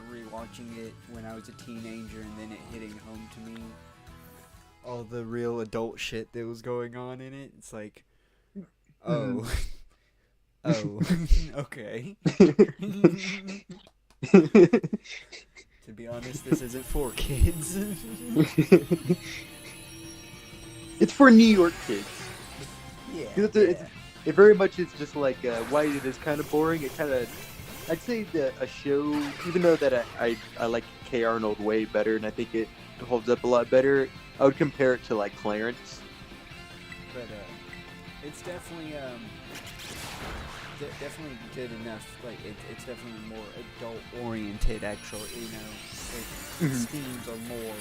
rewatching it when I was a teenager, and then it hitting home to me. All the real adult shit that was going on in it. It's like, oh, oh, okay. To be honest, this isn't for kids. It's for New York kids. Yeah. It very much is just like why it is kind of boring. It kind of, I'd say that a show, even though that I like K. Arnold way better, and I think it holds up a lot better. I would compare it to like Clarence. But it's definitely definitely good enough. Like it's definitely more adult oriented. Actually, you know, its themes are more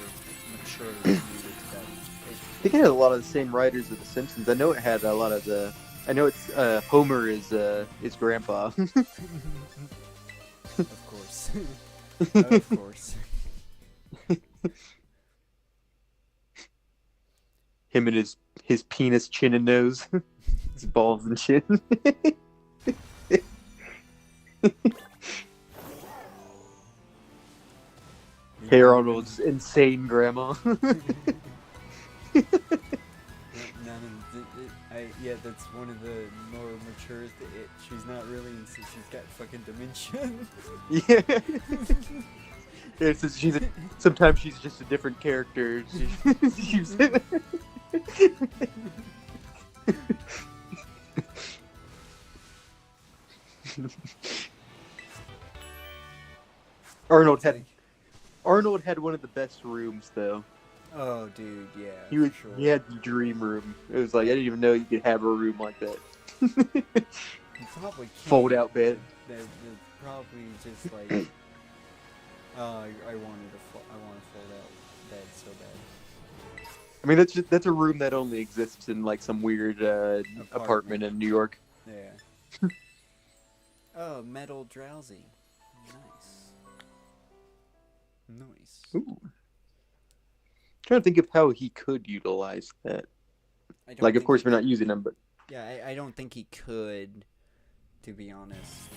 mature than you expect. I think it had a lot of the same writers of The Simpsons. I know it had a lot of the. I know it's Homer is grandpa. Of course. Of course. Him and his penis, chin, and nose. His balls and chin. Hey Arnold's insane grandma. Yeah, that's one of the more mature. She's not really, she's got fucking dementia. Yeah. Yeah, so sometimes she's just a different character. She's Arnold had one of the best rooms though. Oh, dude, yeah. He had the dream room. It was like I didn't even know you could have a room like that. You probably can't. Fold out bed. They're probably just like, I want a fold out bed so bad. I mean, that's a room that only exists in like some weird apartment in New York. Yeah. Oh, metal drowsy. Nice. Ooh. Trying to think of how he could utilize that. Like, of course, we're not using them, but yeah, I don't think he could, to be honest.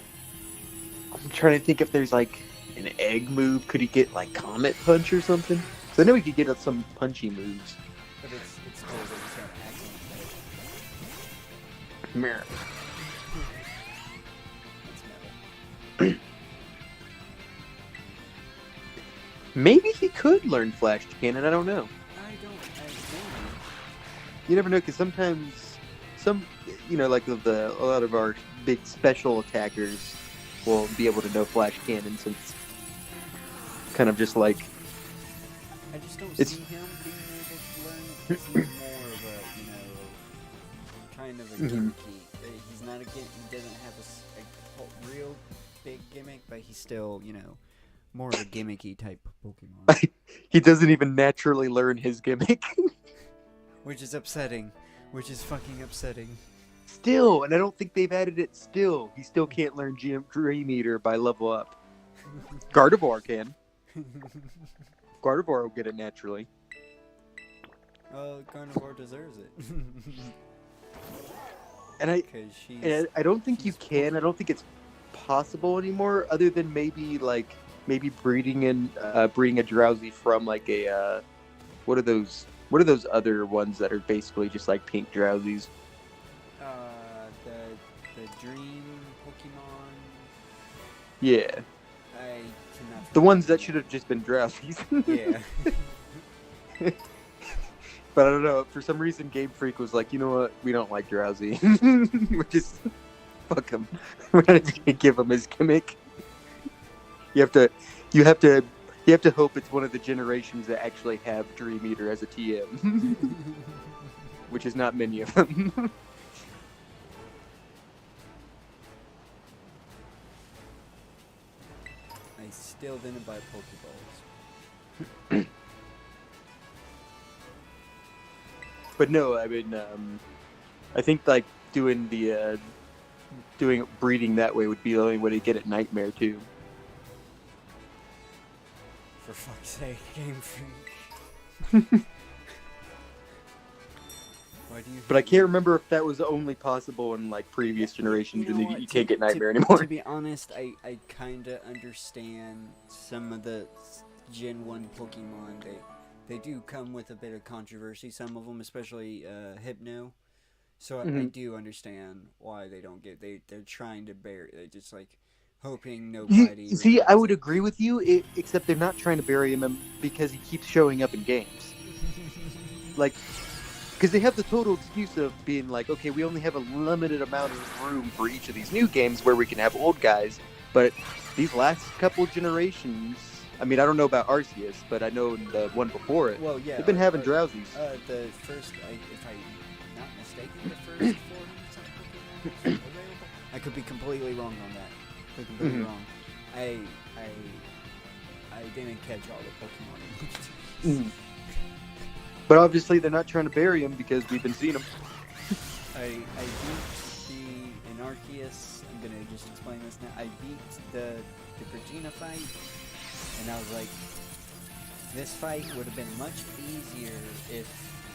I'm trying to think if there's like an egg move. Could he get like Comet Punch or something? Because I know he could get some punchy moves. But it's still the same accent. Mirror. It's metal. Maybe he could learn Flash Cannon. I don't know. You never know, because sometimes like a lot of our big special attackers will be able to know Flash Cannon, since it's kind of just like. I just don't see him being able to learn it. He's more of a, kind of a gimmicky. He's not a gimmick. He doesn't have a real big gimmick, but he's still, more of a gimmicky type Pokemon. He doesn't even naturally learn his gimmick. Which is upsetting. Which is fucking upsetting. Still, and I don't think they've added it still. He still can't learn Dream Eater by level up. Gardevoir can. Gardevoir will get it naturally. Well, Gardevoir deserves it. And I don't think you can. I don't think it's possible anymore, other than maybe breeding a Drowsy from like a what are those other ones that are basically just like pink Drowsies? The Dream Pokemon. Yeah. I cannot. The ones that should have just been Drowsies. Yeah. But I don't know. For some reason, Game Freak was like, you know what? We don't like Drowsy. We're just fuck him. We're not gonna give him his gimmick. You have to hope it's one of the generations that actually have Dream Eater as a TM, which is not many of them. still didn't buy Pokeballs. But no, I mean, I think like doing breeding that way would be the only way to get it Nightmare too. For fuck's sake, Game Freak. Why do you? But I can't remember if that was only possible in like previous generations, You know and what, you can't get Nightmare To anymore. be honest, I kind of understand some of the Gen 1 Pokemon. They do come with a bit of controversy, some of them, especially Hypno. So I do understand why they don't get... They're trying to bury... They're just like hoping nobody... See, I would agree with you, except they're not trying to bury him because he keeps showing up in games. Like... Because they have the total excuse of being like, okay, we only have a limited amount of room for each of these new games where we can have old guys, but these last couple generations, I mean, I don't know about Arceus, but I know the one before it, Well, yeah, they've been having drowsies. The first, if I'm not mistaken, the first 400 Pokemon available. I could be completely wrong on that. Completely wrong. I didn't catch all the Pokemon. But obviously they're not trying to bury him because we've been seeing him. I beat in Arceus. I'm gonna just explain this now. I beat the Regina fight, and I was like, this fight would have been much easier if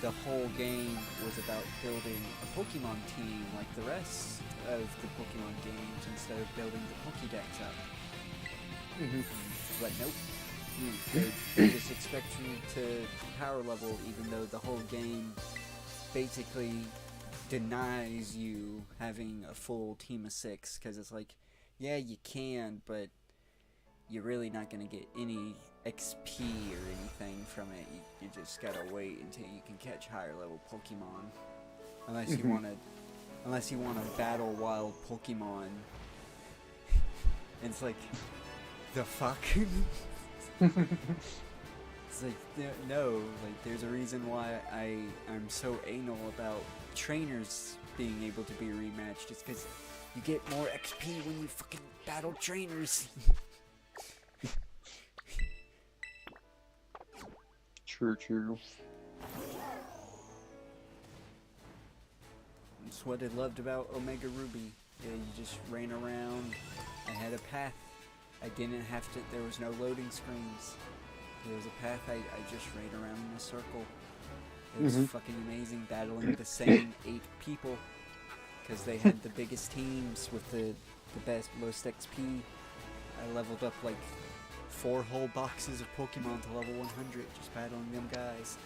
the whole game was about building a Pokemon team like the rest of the Pokemon games instead of building the Pokédex up. But nope. They just expect you to power level, even though the whole game basically denies you having a full team of 6, because it's like, yeah, you can, but you're really not going to get any XP or anything from it. You just gotta wait until you can catch higher level Pokemon, unless you want to battle wild Pokemon. And it's like, the fuck? It's like, no, like, there's a reason why I'm so anal about trainers being able to be rematched. It's because you get more XP when you fucking battle trainers. True. That's what I loved about Omega Ruby. Yeah, you just ran around. I had a path. I didn't have to, there was no loading screens. There was a path, I just ran around in a circle. It was fucking amazing battling the same 8 people. Because they had the biggest teams with the most XP. I leveled up like 4 whole boxes of Pokemon to level 100 just battling them guys.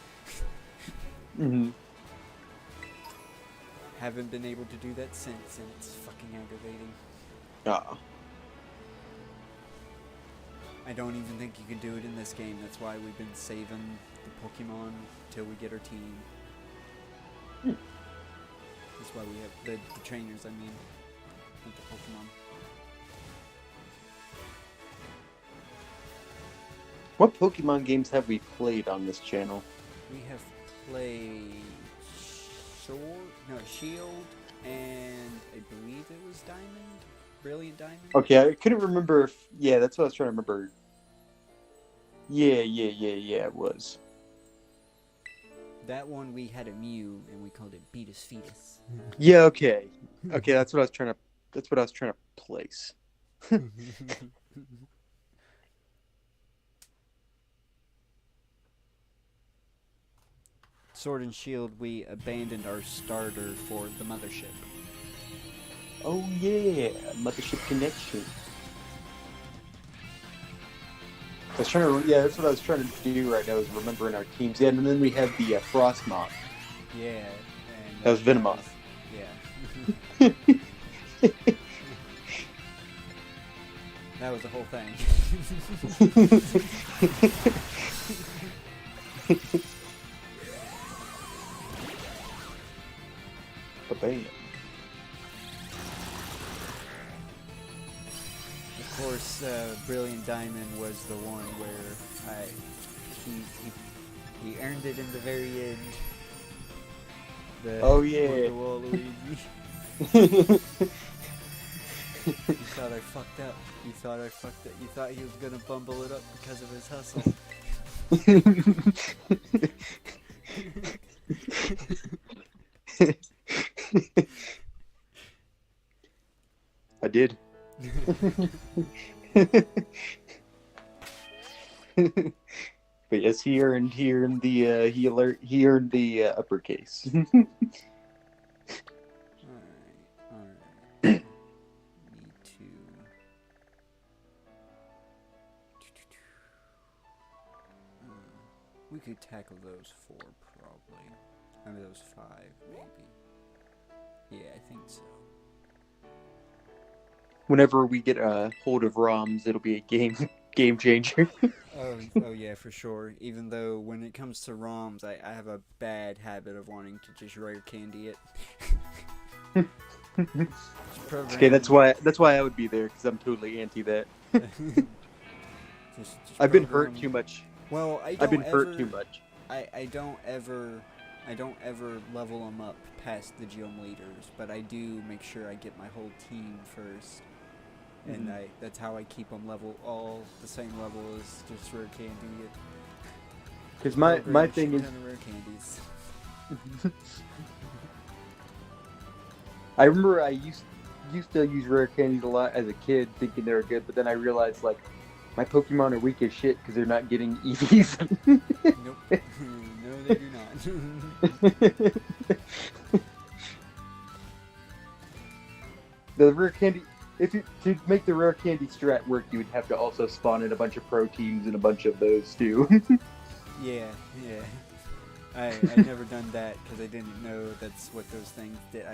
Haven't been able to do that since, and it's fucking aggravating. I don't even think you can do it in this game. That's why we've been saving the Pokemon till we get our team. That's why we have the trainers, I mean, not the Pokemon. What Pokemon games have we played on this channel? We have played Shield, and I believe it was Diamond? Brilliant Diamond? Okay, I couldn't remember if... Yeah, that's what I was trying to remember. Yeah, it was. That one we had a Mew, and we called it Beatus Fetus. Yeah, okay. Okay, that's what I was trying to place. Sword and Shield, we abandoned our starter for the Mothership. Oh yeah, Mothership Connection. That's what I was trying to do right now, is remembering our teams. Yeah, and then we have the Frostmoth. Yeah. And, that was Venomoth. Yeah. That was the whole thing. Bam. Of course, Brilliant Diamond was the one where he earned it in the very end. The oh yeah. Waluigi. thought I fucked up. You thought I fucked up. You thought he was gonna bumble it up because of his hustle. I did. But yes, he earned the uppercase. Alright. Need to. We could tackle those 4 probably. I mean those 5 maybe. Yeah, I think so. Whenever we get a hold of ROMs, it'll be a game changer. Oh yeah, for sure. Even though when it comes to ROMs, I have a bad habit of wanting to just rare candy it. Okay, that's why I would be there, because I'm totally anti that. Just I've been hurt program- too much. Well, I've been hurt too much. I don't ever level them up past the gym leaders, but I do make sure I get my whole team first, and that's how I keep them all the same level as just rare candy. Because my thing is, rare candies. I remember I used to use rare candies a lot as a kid, thinking they were good, but then I realized like my Pokemon are weak as shit because they're not getting EVs. Nope. No, they do not. The rare candy, to make the rare candy strat work, you would have to also spawn in a bunch of proteins and a bunch of those too. Yeah. I never done that because I didn't know that's what those things did.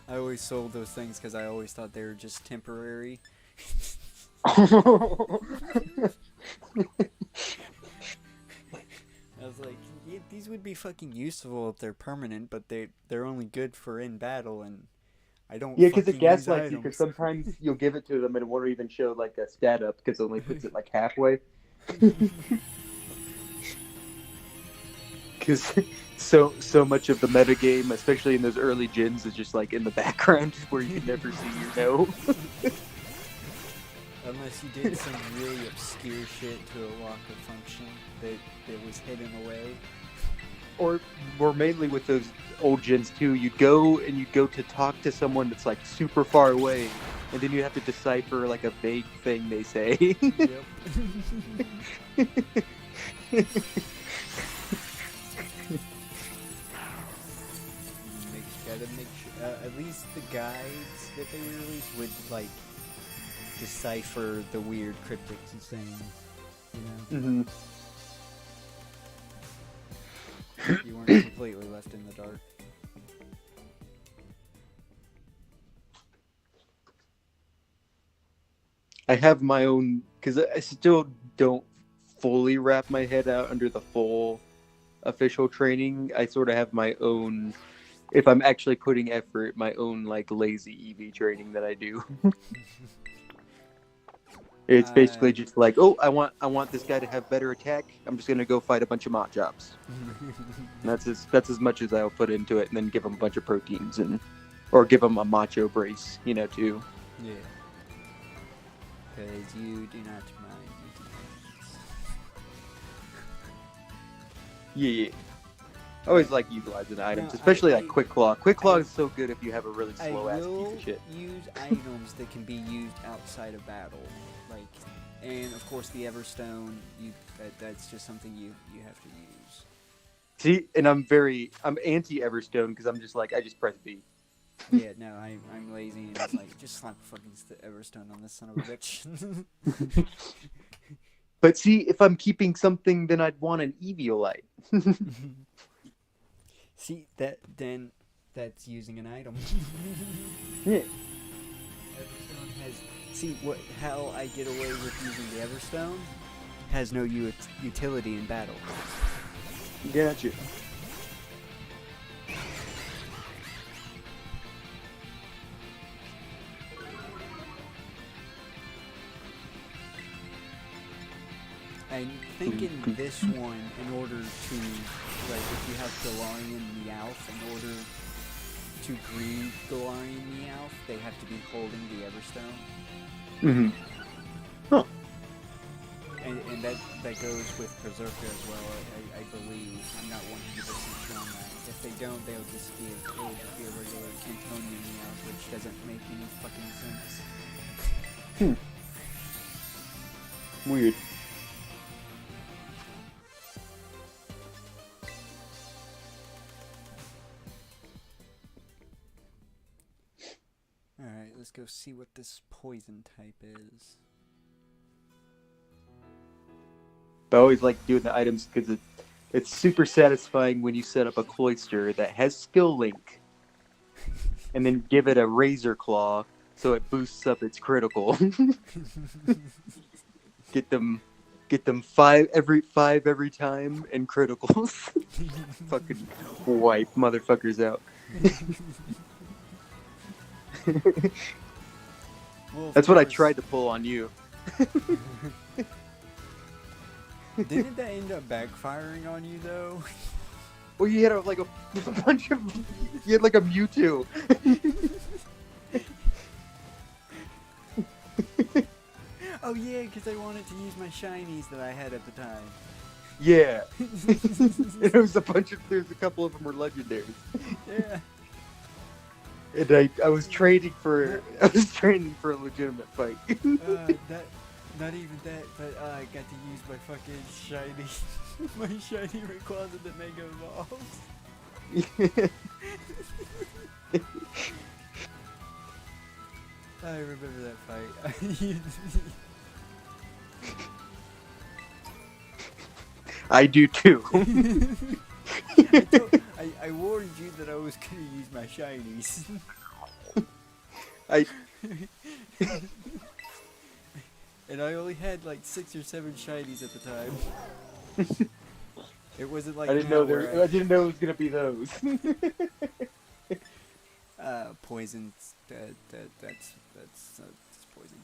I always sold those things because I always thought they were just temporary. I was like, yeah, these would be fucking useful if they're permanent, but they're only good for in battle, and I don't. Yeah, because it fucking use gaslights you. Because sometimes you'll give it to them and it won't even show like a stat up because it only puts it like halfway. Because so much of the metagame, especially in those early gens, is just like in the background where you can never see your no. Unless you did some really obscure shit to unlock a function that was hidden away. Or mainly with those old gens too, you'd go to talk to someone that's like super far away, and then you have to decipher like a vague thing they say. Yep. Gotta make sure, at least the guides that they released would like decipher the weird cryptic sayings, you know? You weren't completely left in the dark. I have my own, because I still don't fully wrap my head out under the full official training. I sort of have my own, if I'm actually putting effort, my own like lazy EV training that I do. It's basically just like, oh, I want this guy to have better attack. I'm just gonna go fight a bunch of mach jobs. That's as much as I'll put into it, and then give him a bunch of proteins or give him a macho brace, too. Yeah. Because you do not mind eating things. Yeah. I always like utilizing items, especially like Quick Claw. Quick Claw is so good if you have a really slow ass piece of shit. I will use items that can be used outside of battle, and of course the Everstone. That's just something you have to use. See, and I'm anti Everstone because I'm just like I just press B. Yeah, no, I'm lazy and it's like just slap a fucking Everstone on this son of a bitch. But see, if I'm keeping something, then I'd want an Eviolite. See, that's using an item. Yeah. Everstone has... See, how I get away with using the Everstone has no utility in battle. Gotcha. I think in this one, in order to, like, if you have Galarian Meowth, in order to breed Galarian Meowth, they have to be holding the Everstone. Mm-hmm. Huh. And that goes with Berserker as well, I believe. I'm not 100% sure on that. If they don't, it'll just be a regular Cantonian Meowth, which doesn't make any fucking sense. Weird. Alright, let's go see what this poison type is. I always like doing the items because it's super satisfying when you set up a cloister that has skill link, and then give it a razor claw so it boosts up its critical. Get them 5 every time and criticals. Fucking wipe motherfuckers out. Well, That's what I tried to pull on you. Didn't that end up backfiring on you though? Well, you had like a bunch of. You had like a Mewtwo. Oh yeah, because I wanted to use my shinies that I had at the time. Yeah. It was a bunch of. There's a couple of them were legendaries. Yeah. And I was training for a legitimate fight. Not even that, but I got to use my fucking shiny, my shiny Rayquaza that Mega Evolves. I remember that fight. I do too. I warned you that I was gonna use my shinies. And I only had like 6 or 7 shinies at the time. It wasn't like I didn't know it was gonna be those. Poison. That's poison.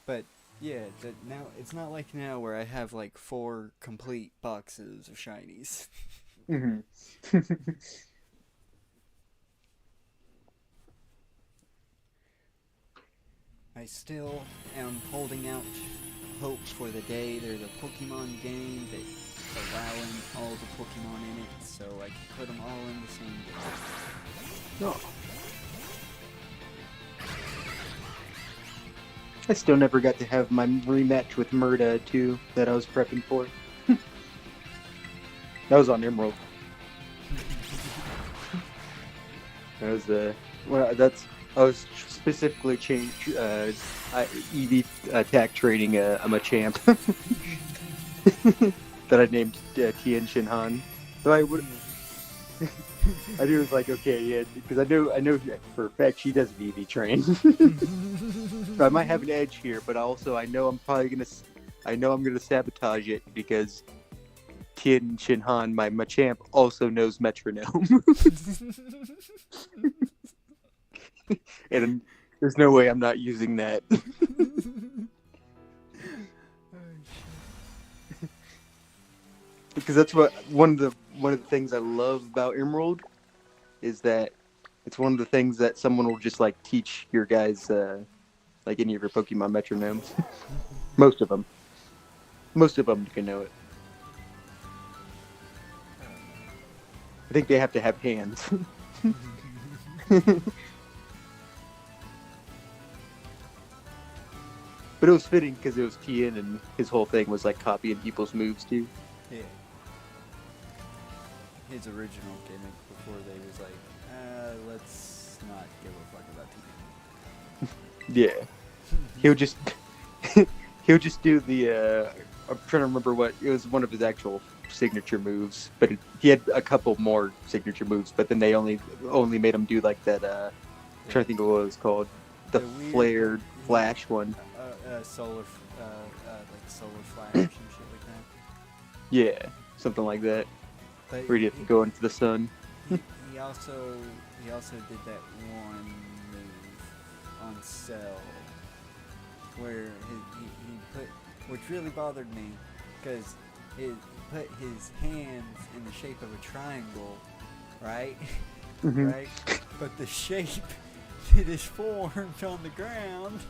But yeah, now it's not like now where I have like 4 complete boxes of shinies. Mm-hmm. I still am holding out hope for the day there's a Pokemon game that's allowing all the Pokemon in it, so I can put them all in the same game. No. I still never got to have my rematch with Murda too that I was prepping for. That was on Emerald. That was I was specifically EV attack trading a Machamp that I named Tien Shinhan. So I would. I knew it was like, okay, yeah, because I know for a fact she doesn't EV train. So I might have an edge here, but also I know I'm gonna sabotage it because Tien Shinhan, my Machamp, also knows Metronome. And there's no way I'm not using that. Because that's what one of the things I love about Emerald is that it's one of the things that someone will just like teach your guys like any of your Pokemon metronomes. Most of them can know it. I think they have to have hands. But it was fitting because it was Tien and his whole thing was like copying people's moves too. Yeah. His original gimmick before they was like, let's not give a fuck about Tien. Yeah. He'll just do the I'm trying to remember what it was, one of his actual signature moves, but he had a couple more signature moves, but then they only made him do like that I'm trying to think of what it was called, the weird, flared flash one. Solar flash and shit like that. Yeah, something like that. But Where you have to go into the sun. He also did that one move on Cell where he put, which really bothered me, because he put his hands in the shape of a triangle, right? Mm-hmm. Right? But the shape that is formed on the ground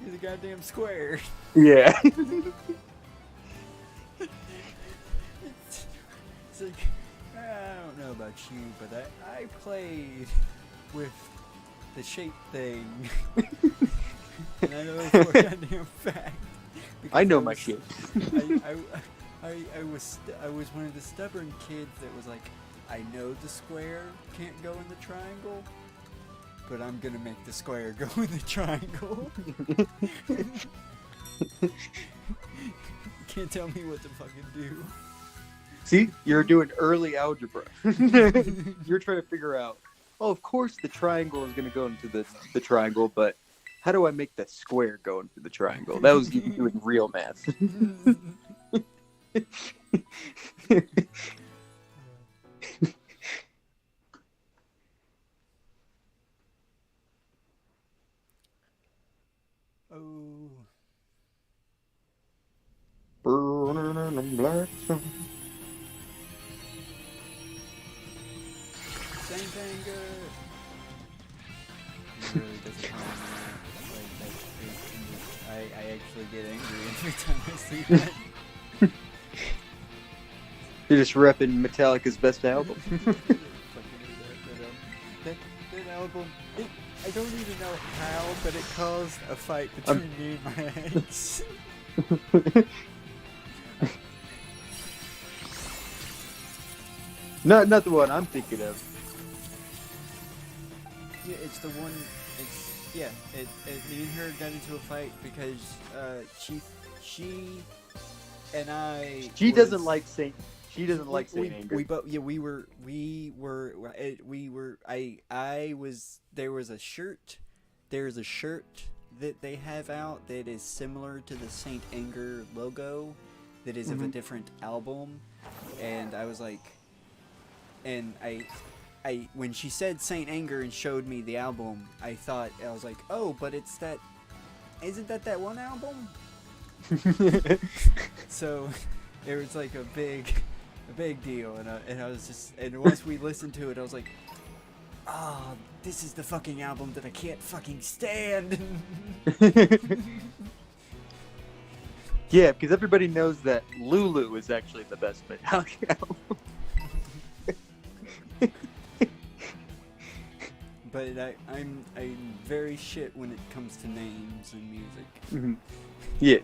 He's a goddamn square. Yeah. It's like, I don't know about you, but I played with the shape thing. And I know for a goddamn fact. I know my shit. I was one of the stubborn kids that was like, I know the square can't go in the triangle, but I'm gonna make the square go in the triangle. You can't tell me what to fucking do. See, you're doing early algebra. You're trying to figure out, oh, of course the triangle is going to go into the triangle, but how do I make the square go into the triangle? That was you doing real math. Oh. Burning in black sun. Saint Anger. It really doesn't harm me. Like, I actually get angry every time I see that. You're just repping Metallica's best album. That album, I don't even know how, but it caused a fight between me and my ex. Not the one I'm thinking of. Yeah, it's the one. Me and her got into a fight because she and I. She doesn't like Saint. She doesn't like Saint Anger. There was a shirt. There's a shirt that they have out that is similar to the Saint Anger logo, that is of a different album, and I was like, and I when she said Saint Anger and showed me the album, I was like, oh, but isn't that one album? So it was like a big deal, and I was just, and once we listened to it, I was like, oh, this is the fucking album that I can't fucking stand. Yeah, because everybody knows that Lulu is actually the best Metallica album. But I'm very shit when it comes to names and music. Mm-hmm. Yeah.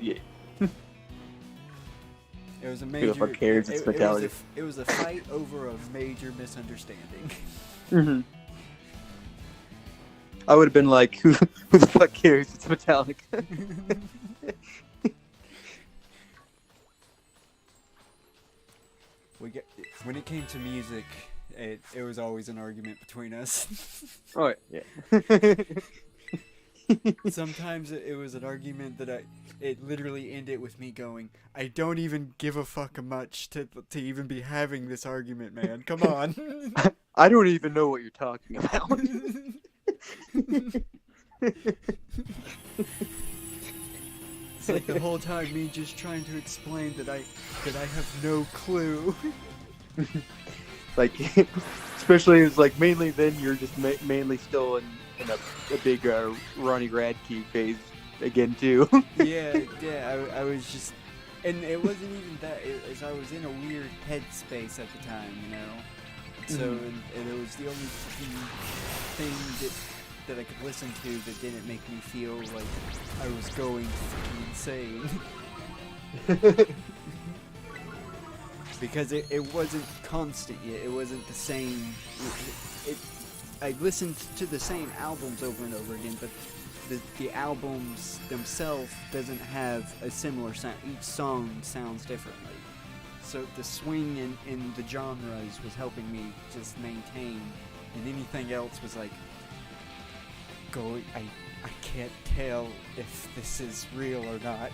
It was a major. Who the fuck cares? It's Metallica. It was a fight over a major misunderstanding. Mm-hmm. I would have been like, who the fuck cares? It's Metallica. When it came to music, it was always an argument between us. Oh yeah. Sometimes it was an argument that it literally ended with me going, I don't even give a fuck much to even be having this argument, man. Come on. I don't even know what you're talking about. It's like the whole time me just trying to explain that I have no clue. Like, especially it's like mainly then you're just mainly still in a big Ronnie Radke phase again too. yeah, I was just, and it wasn't even that. I was in a weird headspace at the time, you know. So and it was the only thing that I could listen to that didn't make me feel like I was going fucking insane. Because it wasn't constant yet. It wasn't the same. I listened to the same albums over and over again, but the albums themselves doesn't have a similar sound. Each song sounds differently. So the swing in the genres was helping me just maintain, and anything else was like, I can't tell if this is real or not.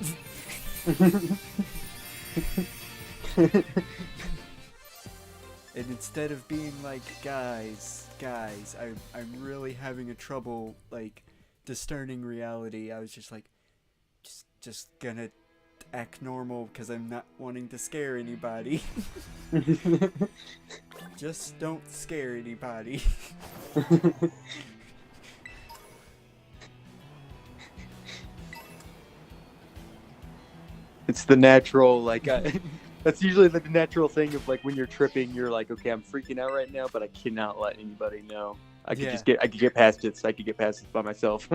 And instead of being like, guys, I'm really having a trouble like discerning reality, I was just like, just gonna act normal because I'm not wanting to scare anybody. Just don't scare anybody. It's the natural, like, that's usually the natural thing of, like, when you're tripping, you're like, okay, I'm freaking out right now, but I cannot let anybody know. I could get past it, so I could get past it by myself.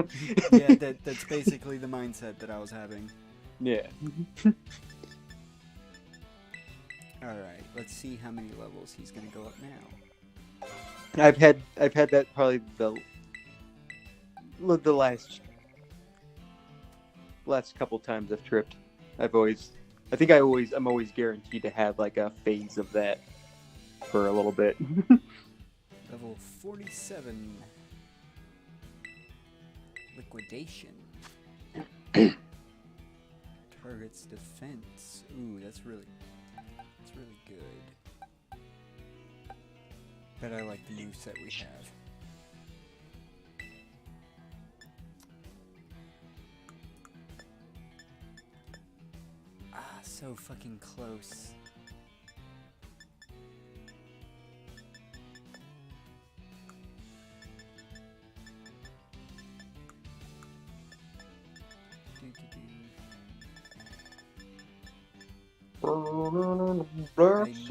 Yeah, that's basically the mindset that I was having. Yeah. Alright, let's see how many levels he's gonna go up now. I've had that probably the last couple times I've tripped. I'm always guaranteed to have like a phase of that for a little bit. Level 47. Liquidation. Target's defense. Ooh, that's really good. But I like the new set we have. Ah, so fucking close. I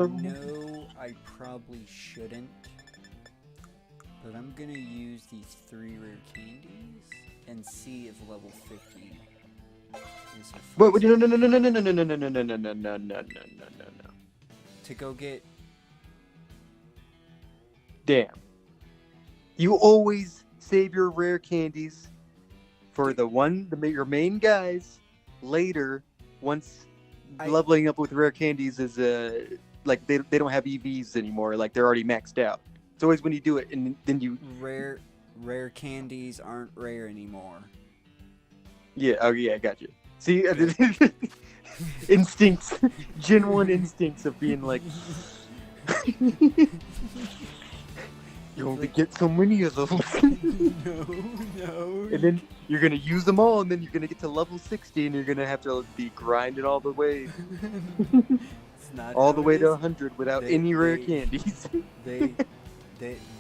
know I probably shouldn't, but I'm gonna use these 3 rare candies and see if level 50 is a Wait, no. to go get. Damn. You always save your rare candies for your main guys later once leveling up with rare candies is like they don't have EVs anymore, like they're already maxed out. It's always when you do it and then you rare candies aren't rare anymore. Yeah, oh yeah, I got you. See, instincts, Gen 1 instincts of being like you only get so many of those. No. And then you're going to use them all, and then you're going to get to level 60, and you're going to have to be grinded all the way. It's not all the way to 100 without any rare candies.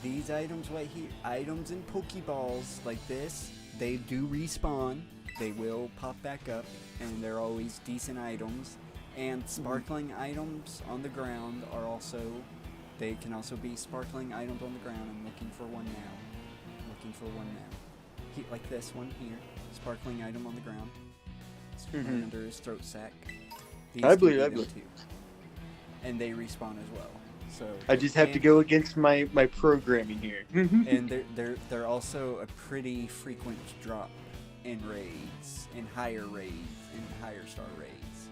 These items right here, items and Pokeballs like this, they do respawn. They will pop back up, and they're always decent items. And sparkling items on the ground are also... They can also be sparkling items on the ground. I'm looking for one now. Like this one here. Sparkling item on the ground. It's under his throat sack. I believe. Too. And they respawn as well. So I just have to go against my programming here. And they're also a pretty frequent drop in raids, in higher star raids.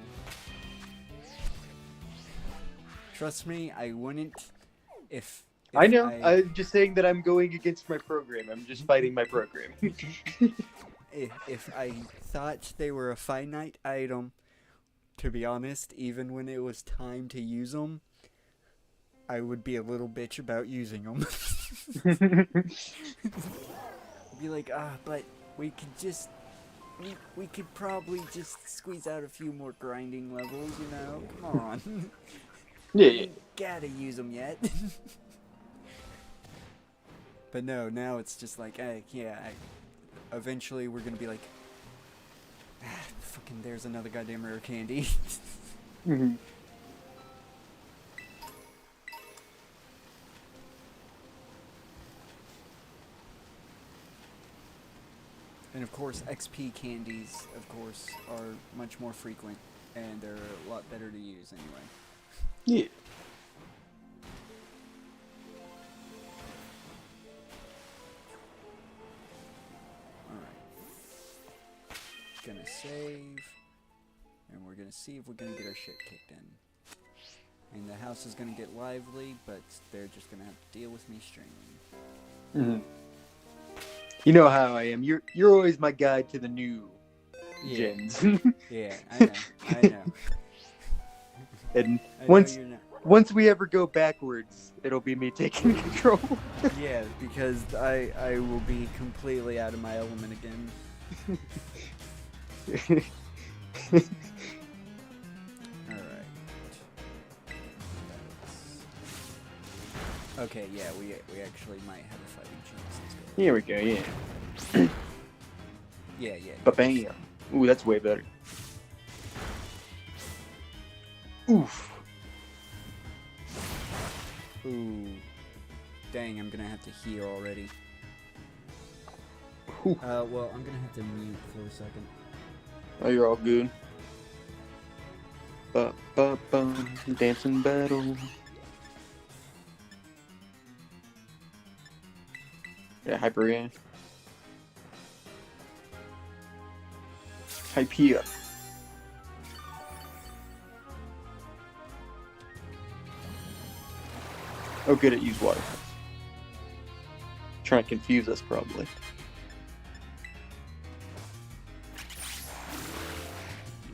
Trust me, I wouldn't. If I know, I'm just saying that I'm going against my program. I'm just fighting my program. if I thought they were a finite item, to be honest, even when it was time to use them, I would be a little bitch about using them. Be like, but we could probably just squeeze out a few more grinding levels, you know? Come on. Yeah. Gotta use them yet. But no, now it's just like, eventually we're gonna be like, fucking there's another goddamn rare candy. Mm-hmm. And of course, XP candies, of course, are much more frequent, and they're a lot better to use anyway. Yeah. Alright. Gonna save. And we're gonna see if we're gonna get our shit kicked in. And the house is gonna get lively, but they're just gonna have to deal with me streaming. You know how I am. You're always my guide to the new gens. Yeah, I know. And once we ever go backwards, it'll be me taking control. Yeah, because I will be completely out of my element again. Alright. Okay, yeah, we actually might have a fighting chance. Here we go, yeah. Yeah. Ba-bam. Ooh, that's way better. Oof. Ooh. Dang, I'm gonna have to heal already. Ooh. Well, I'm gonna have to mute for a second. Oh, you're all good. Ba-ba-bum, dancing battle. Yeah, Hyperion. Hypea. Oh, good at use water. Trying to confuse us, probably.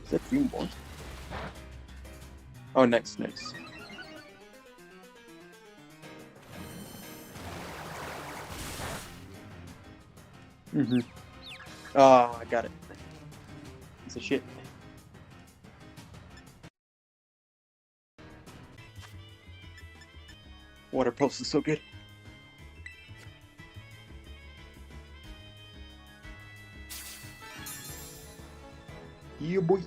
Is that few more? Oh, nice. Mm-hmm. Oh, I got it. It's a shit. Water pulse is so good. Yeah, boy.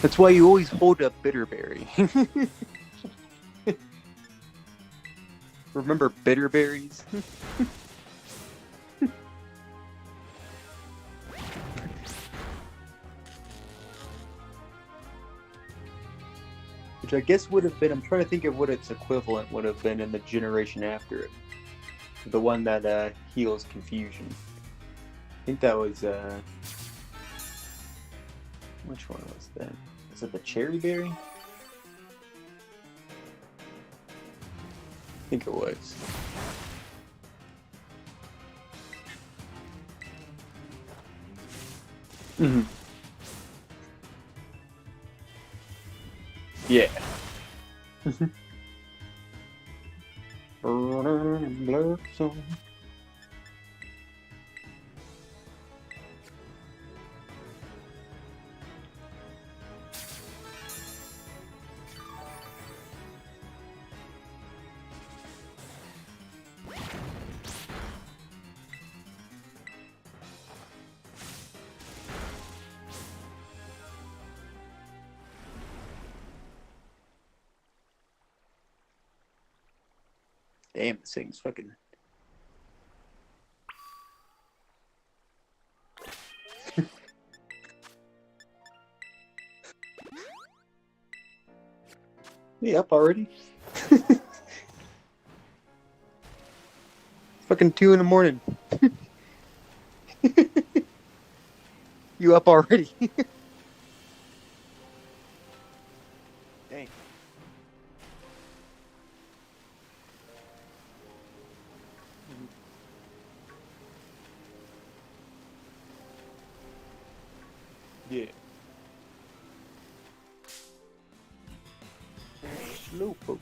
That's why you always hold up Bitterberry. Remember Bitterberries? Which I guess would have been, I'm trying to think of what its equivalent would have been in the generation after it. The one that heals confusion. I think that was, which one was that? Is it the Cherry Berry? I think it was. Mm-hmm. Yeah. Blood song. Damn, this thing's fucking. You up already? Fucking 2 in the morning. You up already? Dang. Yeah. Slowpoke.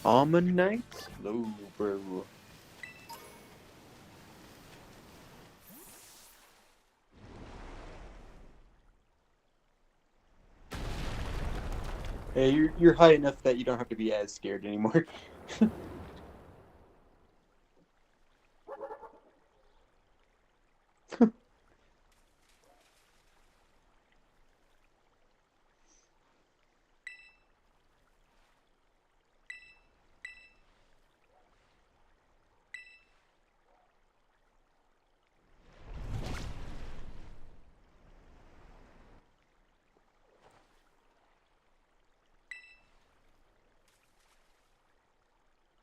Ammonite? Slow, bro. Hey, you're high enough that you don't have to be as scared anymore.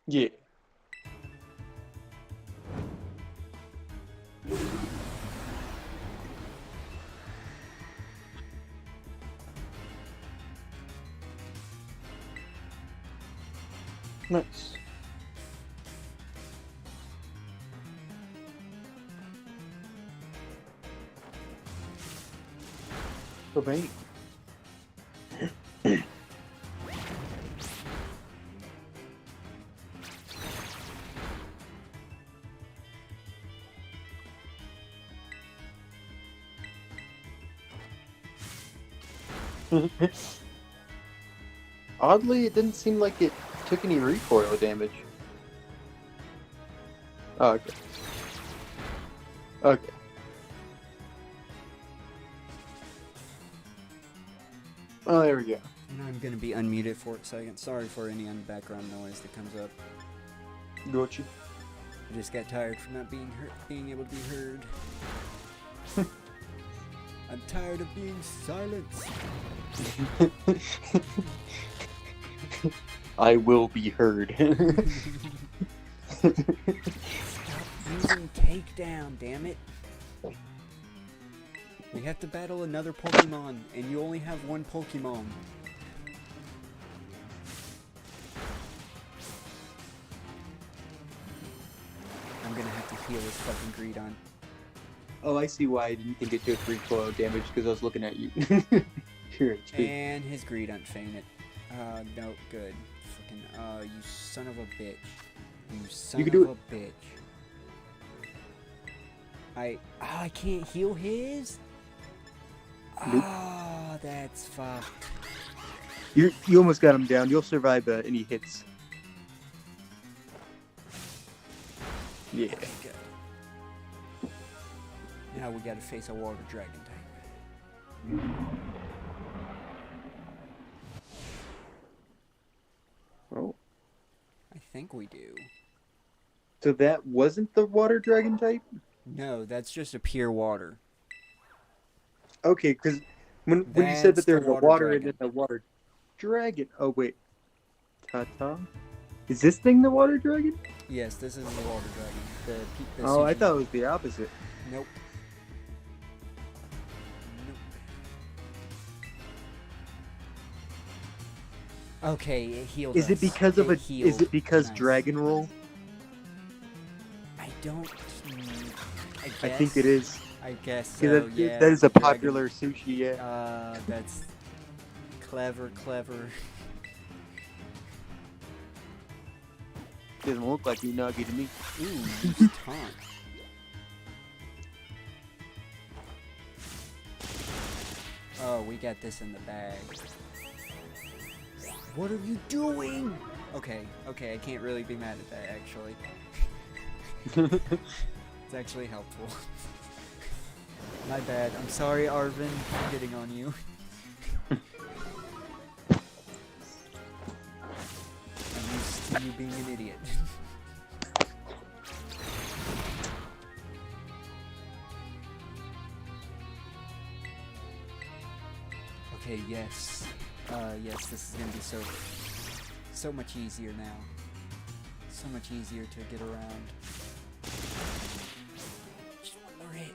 Yeah. Nice. So bait. Oddly, it didn't seem like it took any recoil damage. Oh, okay. Okay. Oh, there we go. And I'm gonna be unmuted for a second. Sorry for any background noise that comes up. Gotcha. I just got tired from not being able to be heard. I'm tired of being silenced. I will be heard. Stop using takedown, damn it. We have to battle another Pokemon, and you only have one Pokemon. I'm gonna have to heal this fucking Greedon. Oh, I see why I didn't think it took recoil damage, because I was looking at you. Your HP. And his Greedon fainted. No, good. Fucking, you son of a bitch. You son can do of a bitch. I can't heal his? Nope. Ah, that's fucked. You almost got him down. You'll survive any hits. Yeah. Okay, good. Now we gotta face a water dragon type. Oh. I think we do. So that wasn't the water dragon type? No, that's just a pure water. Okay, because when you said That's that there the was a water water dragon. and then a water dragon. Oh, wait. Ta-ta? Is this thing the water dragon? Yes, this is the water dragon. The Oh, I sushi. thought it was the opposite. Nope. Nope. Okay, it healed Is us. it because of It a? healed. Is it because Nice. dragon roll? I don't. I guess. I think it is. I guess so. That, Yeah. that is a dragon- popular sushi. Yeah. That's clever. Doesn't look like Unagi to me. Ooh, use taunt. Oh, we got this in the bag. What are you doing? Okay, I can't really be mad at that, actually. It's actually helpful. My bad. I'm sorry, Arvin, for hitting on you. I'm used to you being an idiot. Okay, yes. Yes, this is gonna be so much easier now. So much easier to get around. Just one more hit.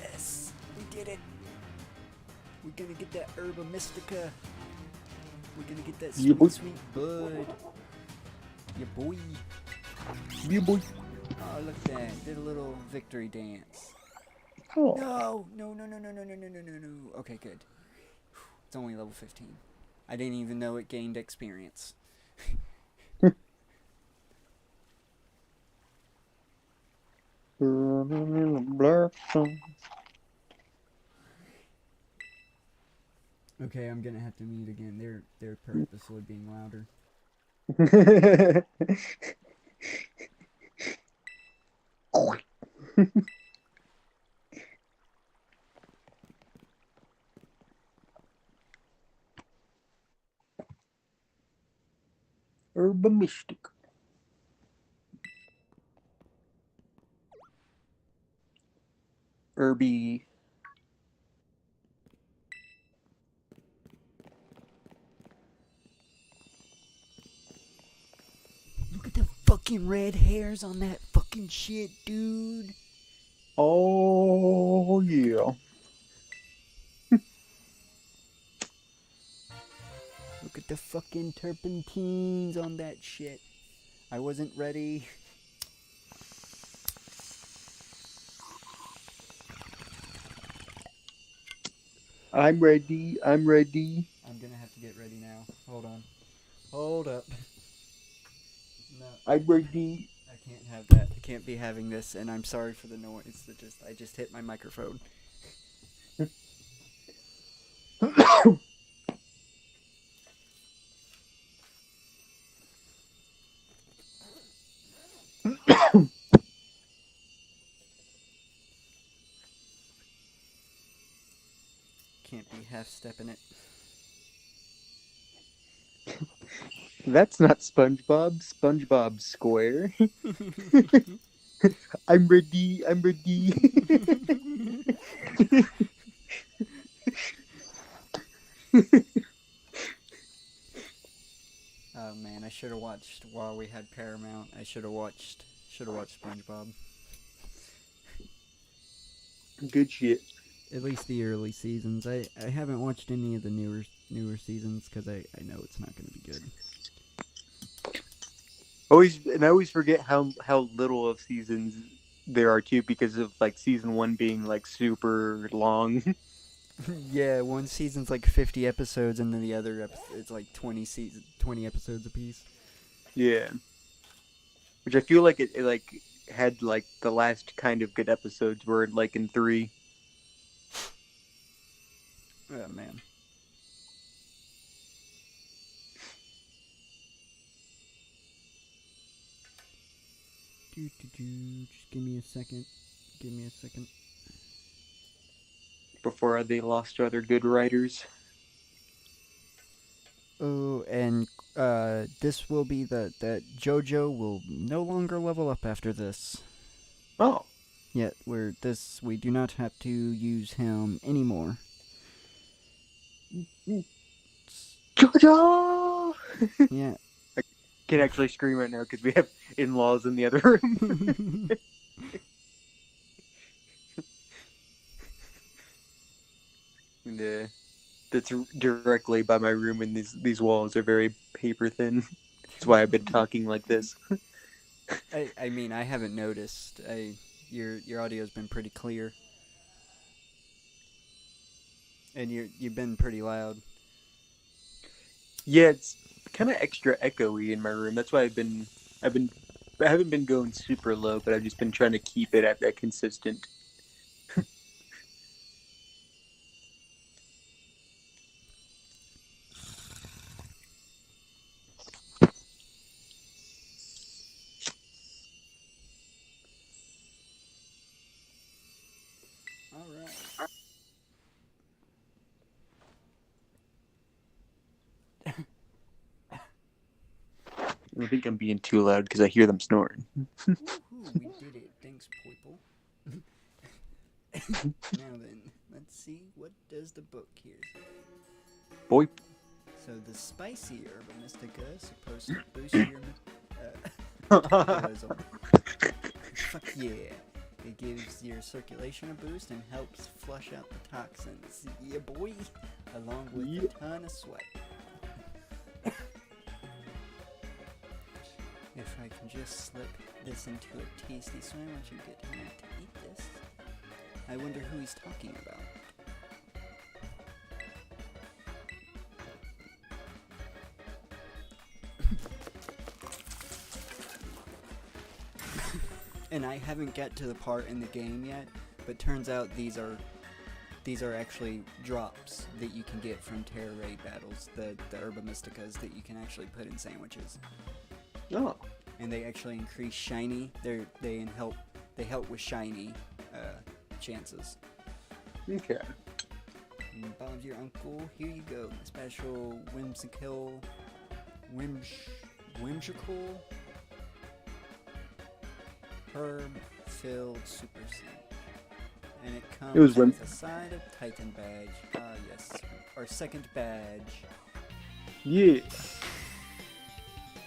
Yes! We did it! We're gonna get that Herba Mystica. We're gonna get that Yeah, boy. sweet bud. Yeah, boy. Yeah, boy. Oh, look at that. Did a little victory dance. Oh. No. Okay, good. It's only level 15. I didn't even know it gained experience. Okay, I'm gonna have to mute again. They're purposely being louder. Herba Mystic. Herbie. Look at the fucking red hairs on that fucking shit, dude. Oh, yeah. Look at the fucking turpentines on that shit. I wasn't ready. I'm ready. I'm gonna have to get ready now. Hold on. Hold up. No. I'm ready. I can't have that. I can't be having this, and I'm sorry for the noise. I just hit my microphone. can't be half-stepping it. That's not SpongeBob. SpongeBob Square. I'm ready. I'm ready. Oh man, I should have watched while we had Paramount. I should have watched SpongeBob. Good shit. At least the early seasons. I haven't watched any of the newer seasons because I know it's not going to be good. I always forget how little of seasons there are too, because of like season 1 being like super long. Yeah, one season's like 50 episodes, and then the other it's like 20 episodes apiece. Yeah. Which I feel like it like had like the last kind of good episodes were like in 3. Oh man. Just give me a second. Give me a second. Before they lost to other good writers. Oh, and this will be that JoJo will no longer level up after this. Oh. Yet we do not have to use him anymore. JoJo! Yeah. I can't actually scream right now because we have in-laws in the other room. And, that's directly by my room, and these walls are very paper thin. That's why I've been talking like this. I mean, I haven't noticed. Your audio's been pretty clear, and you've been pretty loud. Yeah, it's kind of extra echoey in my room. That's why I haven't been going super low, but I've just been trying to keep it at that consistent. All right. I think I'm being too loud because I hear them snoring. Woohoo, we did it. Thanks, Poiple. Now then, let's see, what does the book here say? Boy. So the spicy herba mystica is supposed to boost your metabolism. Fuck yeah. It gives your circulation a boost and helps flush out the toxins. Yeah, boy. Along with a ton of sweat. If I can just slip this into a tasty sandwich and get him to eat this. I wonder who he's talking about. And I haven't got to the part in the game yet, but turns out these are actually drops that you can get from Terra Raid battles, the Herba Mysticas that you can actually put in sandwiches. Oh. And they actually increase shiny. They help with shiny chances. Okay. Bob's your uncle. Here you go. Special whimsical herb-filled super seed. And it comes with a side of Titan badge. Ah, yes. Our second badge. Yeah.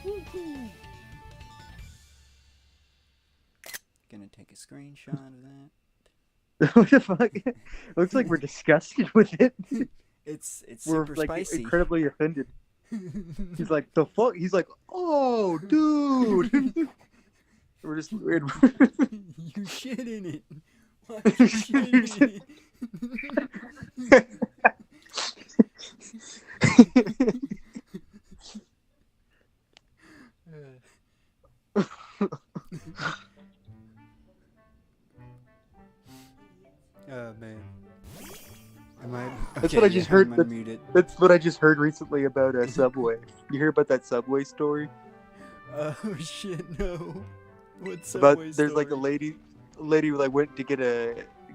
Woohoo! Gonna take a screenshot of that. What the fuck? Looks like we're disgusted with it. It's we're super like spicy. incredibly offended. He's like, the fuck? He's like, oh, dude. We're just weird. You shit in it. Why you shit in it? Oh man. That's what I just heard. That's what I just heard recently about Subway. You hear about that Subway story? Oh shit, no. What About Subway there's like a story? lady who like went to get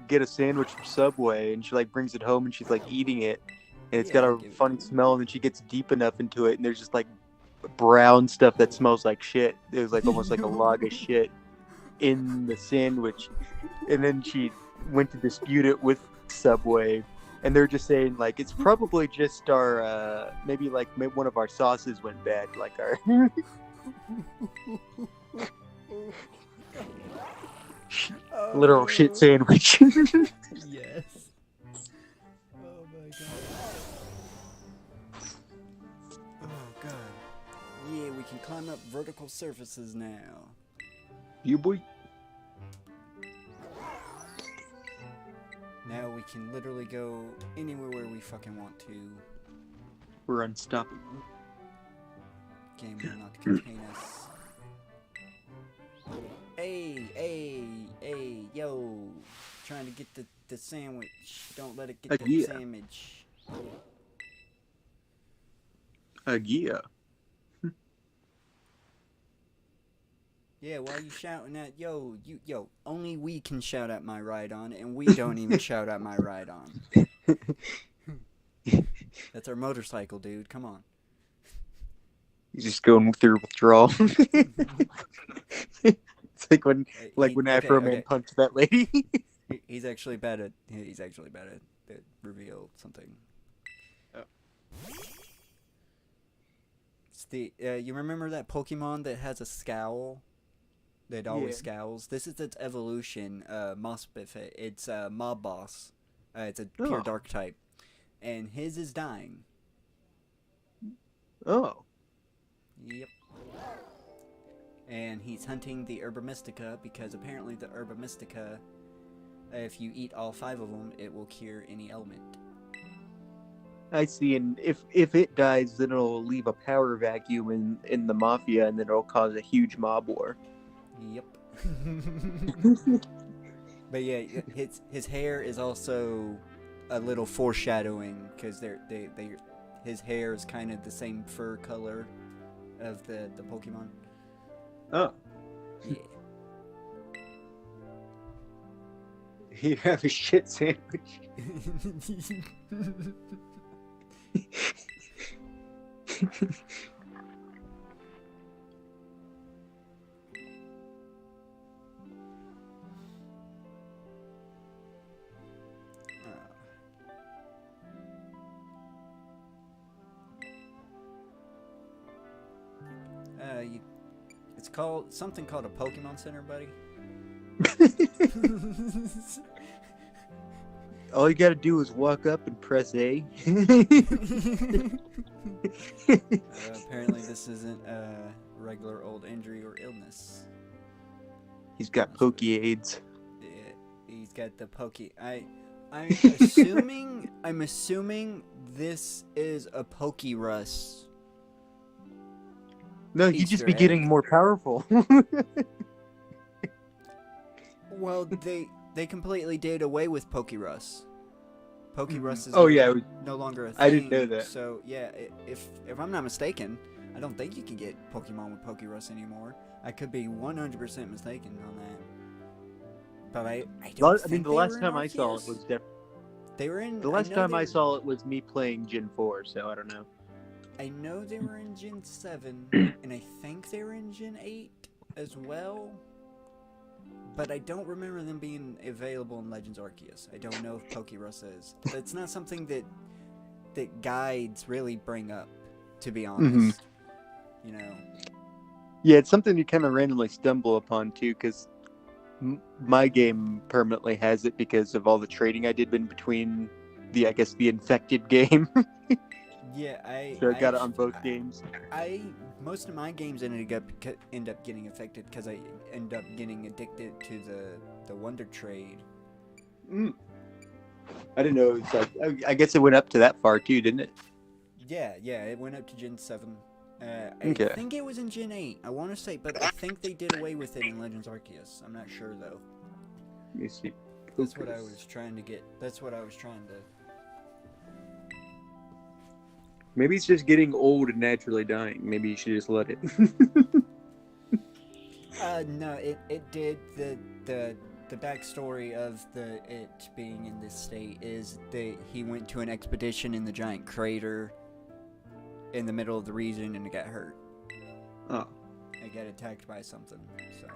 get a sandwich from Subway, and she like brings it home, and she's like eating it, and it's got Yeah, a funny smell, and then she gets deep enough into it, and there's just like brown stuff that smells like shit. It was like almost like a log of shit in the sandwich, and then she went to dispute it with Subway, and they're just saying like it's probably just our maybe one of our sauces went bad, like our literal shit sandwich. Yes. Oh my god. Oh god. Yeah, we can climb up vertical surfaces now. You boy. Now we can literally go anywhere where we fucking want to. We're unstoppable. Game will not contain us. Hey, yo. Trying to get the sandwich. Don't let it get the Yeah. sandwich. Yeah. Yeah, why you shouting at yo, only we can shout at my ride on, and we don't even shout at my ride on. That's our motorcycle, dude. Come on. He's just going through withdrawal. It's like when Afro Man punched that lady. He's actually bad at reveal something. Oh. It's the you remember that Pokemon that has a scowl? That always scowls. This is its evolution, Mospifit. It's Mob Boss. It's a pure dark type. And his is dying. Oh. Yep. And he's hunting the Herba Mystica because apparently the Herba Mystica, if you eat all 5 of them, it will cure any ailment. I see, and if it dies, then it'll leave a power vacuum in the Mafia, and then it'll cause a huge mob war. Yep. But yeah, his hair is also a little foreshadowing because his hair is kind of the same fur color of the Pokemon. Oh. Yeah. You have a shit sandwich. It's called something called a Pokemon Center, buddy. All you gotta do is walk up and press A. Apparently this isn't a regular old injury or illness. He's got Poke-Aids. Yeah, he's got the I'm assuming this is a Pokerus. No, he'd just be getting more powerful. Well, they completely did away with Pokerus. Pokerus is no longer a thing. I didn't know that. So yeah, if I'm not mistaken, I don't think you can get Pokemon with Pokerus anymore. I could be 100% mistaken on that. But I don't think the last time I saw it was definitely. They were in. The last time I saw it was me playing Gen 4, so I don't know. I know they were in Gen 7, and I think they were in Gen 8 as well. But I don't remember them being available in Legends Arceus. I don't know if Pokerus is. That's not something that guides really bring up, to be honest. You know. Yeah, it's something you kind of randomly stumble upon too, because my game permanently has it because of all the trading I did in between the infected game. Yeah, I got it on both games. Most of my games end up getting affected because I end up getting addicted to the Wonder Trade. I didn't know. It's like I guess it went up to that far too, didn't it? Yeah, it went up to Gen 7. Okay. I think it was in Gen 8. I want to say, but I think they did away with it in Legends Arceus. I'm not sure though. Let me see. That's what I was trying to get. That's what I was trying to. Maybe it's just getting old and naturally dying. Maybe you should just let it. No, it did. The the backstory of it being in this state is that he went to an expedition in the giant crater in the middle of the region and it got hurt. Oh. It got attacked by something. So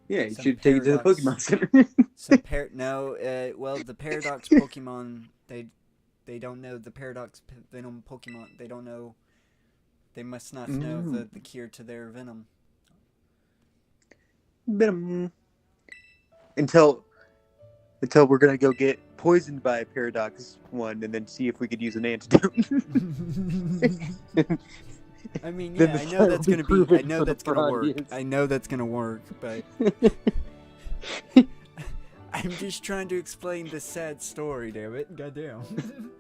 Yeah, you some should take it to the paradox- Pokemon Center. well, the Paradox Pokemon, they don't know the Paradox Venom Pokemon. They don't know. They must not know the cure to their venom. Venom. Until we're gonna go get poisoned by a Paradox one and then see if we could use an antidote. I mean, Then yeah, the I know site that's will be gonna be. I proven know for the that's gonna work. audience. I know that's gonna work, but I'm just trying to explain the sad story, damn it. Goddamn.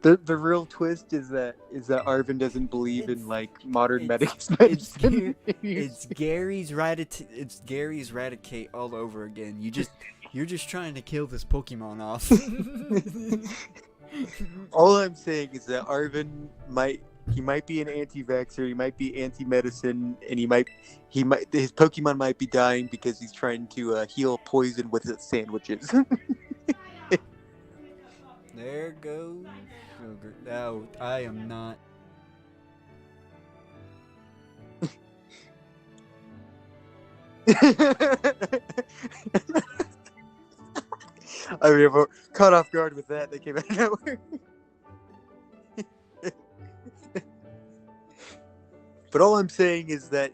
The real twist is that Arvin doesn't believe in like modern it's medicine. It's Gary's Raticate all over again. You're just trying to kill this Pokemon off. All I'm saying is that Arvin might be an anti-vaxxer, he might be anti-medicine, and his Pokemon might be dying because he's trying to heal poison with his sandwiches. There goes sugar. No, I am not. I mean, we're caught off guard with that. They came out of nowhere. But all I'm saying is that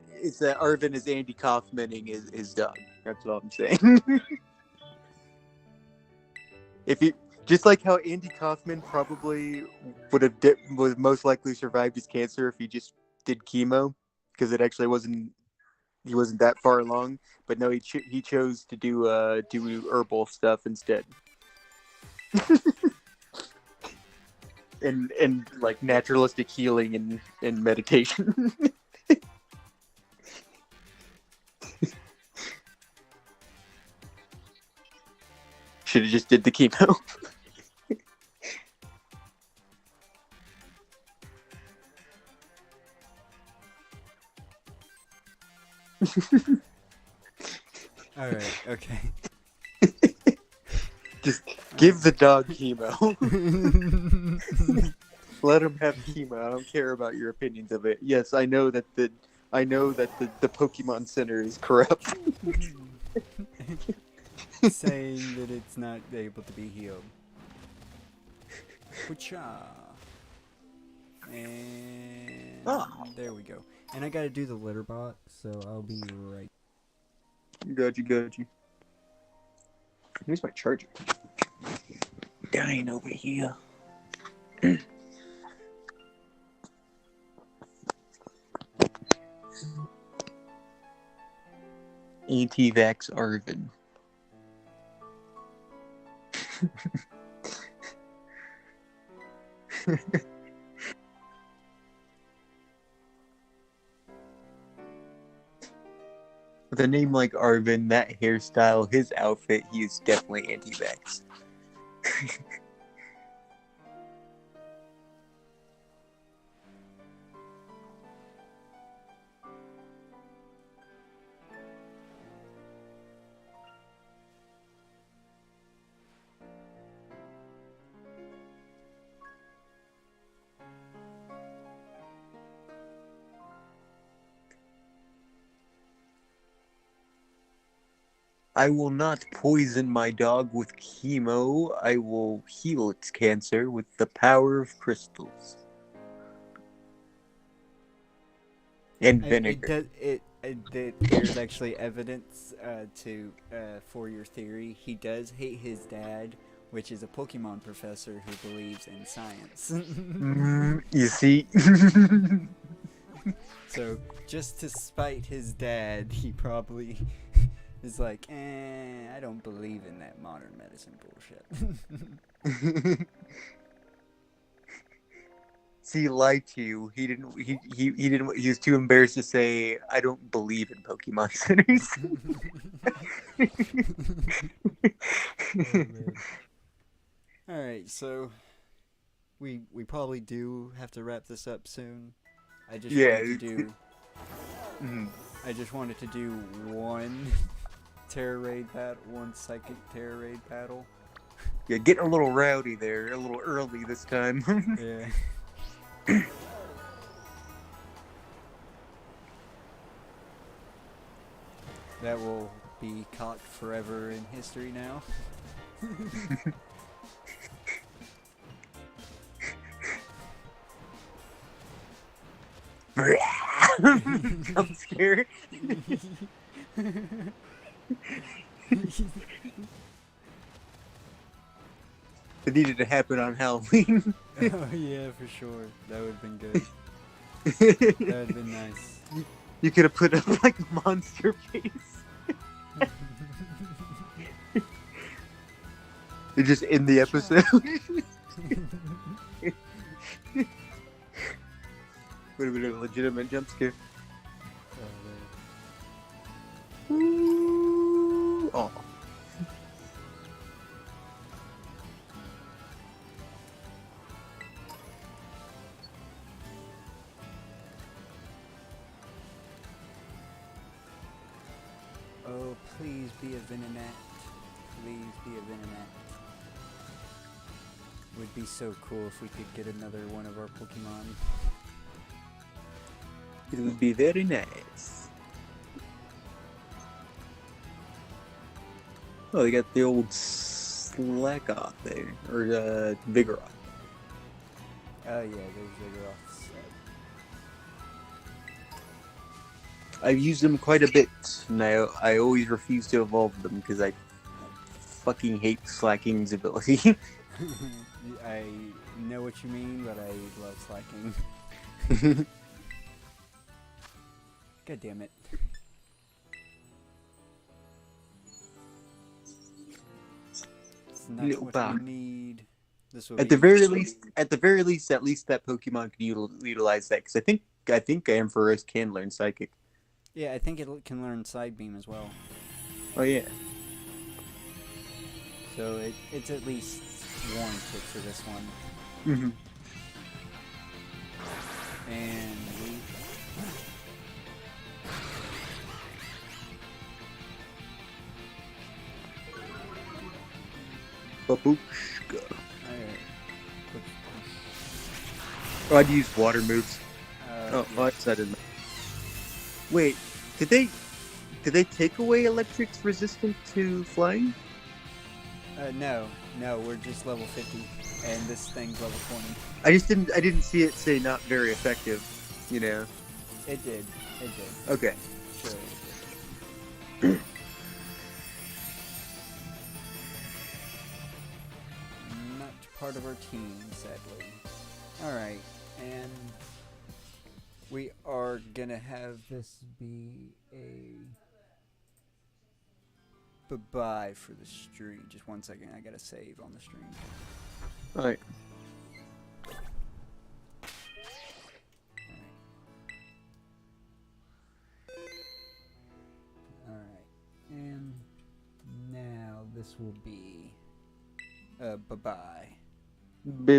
Arvin is Andy Kaufmaning his dog. That's all I'm saying. If you just like how Andy Kaufman probably would most likely survived his cancer if he just did chemo, because it actually wasn't that far along. But no, he chose to do herbal stuff instead. and like naturalistic healing and meditation. Should have just did the chemo. All right. Okay. Just give the dog chemo. Let him have chemo. I don't care about your opinions of it. Yes, I know that the Pokemon Center is corrupt. Saying that it's not able to be healed. Whatcha? And there we go. And I gotta do the litter box, so I'll be right. Got you. Where's my charger? Dying over here. Anti-vax Arvin. With a name like Arvin, that hairstyle, his outfit, he is definitely anti-vax. I will not poison my dog with chemo. I will heal its cancer with the power of crystals. And vinegar. There's actually evidence for your theory. He does hate his dad, which is a Pokemon professor who believes in science. You see? So, just to spite his dad, he probably is like, I don't believe in that modern medicine bullshit. See, he lied to you. He didn't. He was too embarrassed to say, "I don't believe in Pokemon centers." Oh, alright, so we probably do have to wrap this up soon. I just wanted to do one Terror raid battle. One psychic terror raid battle. Yeah, getting a little rowdy there, a little early this time. Yeah. That will be caught forever in history now. Jump scare. It needed to happen on Halloween. Oh yeah, for sure. That would have been good. That would have been nice. You could have put up like a monster face. They're just in the episode. Would have been a legitimate jump scare. Ooh. Oh. Oh, please be a Venonat. Please be a Venonat. Would be so cool if we could get another one of our Pokemon. It would be very nice. Oh, they got the old Slack off there, or Vigoroth. Oh yeah, there's Vigoroth's. I've used them quite a bit, and I always refuse to evolve them because I fucking hate Slacking's ability. I know what you mean, but I love slacking. God damn it. It's not Little what bug. we need. This will At be the very least, at least that Pokemon can utilize that, because I think Ampharos can learn Psychic. Yeah, I think it can learn Side Beam as well. Oh yeah. So it's at least warranted for this one. Mm-hmm. And we... Babushka. Alright. Oh, I'd use water moves. Oh, Yeah. I decided. Wait, did they take away Electric's resistant to flying? No, we're just level 50, and this thing's level 20. I didn't see it say not very effective, you know. It did. Okay. Sure it did. Not part of our team, sadly. Alright, and we are gonna have this be a bye-bye for the stream. Just 1 second, I gotta save on the stream. Alright. Alright, and now this will be bye-bye.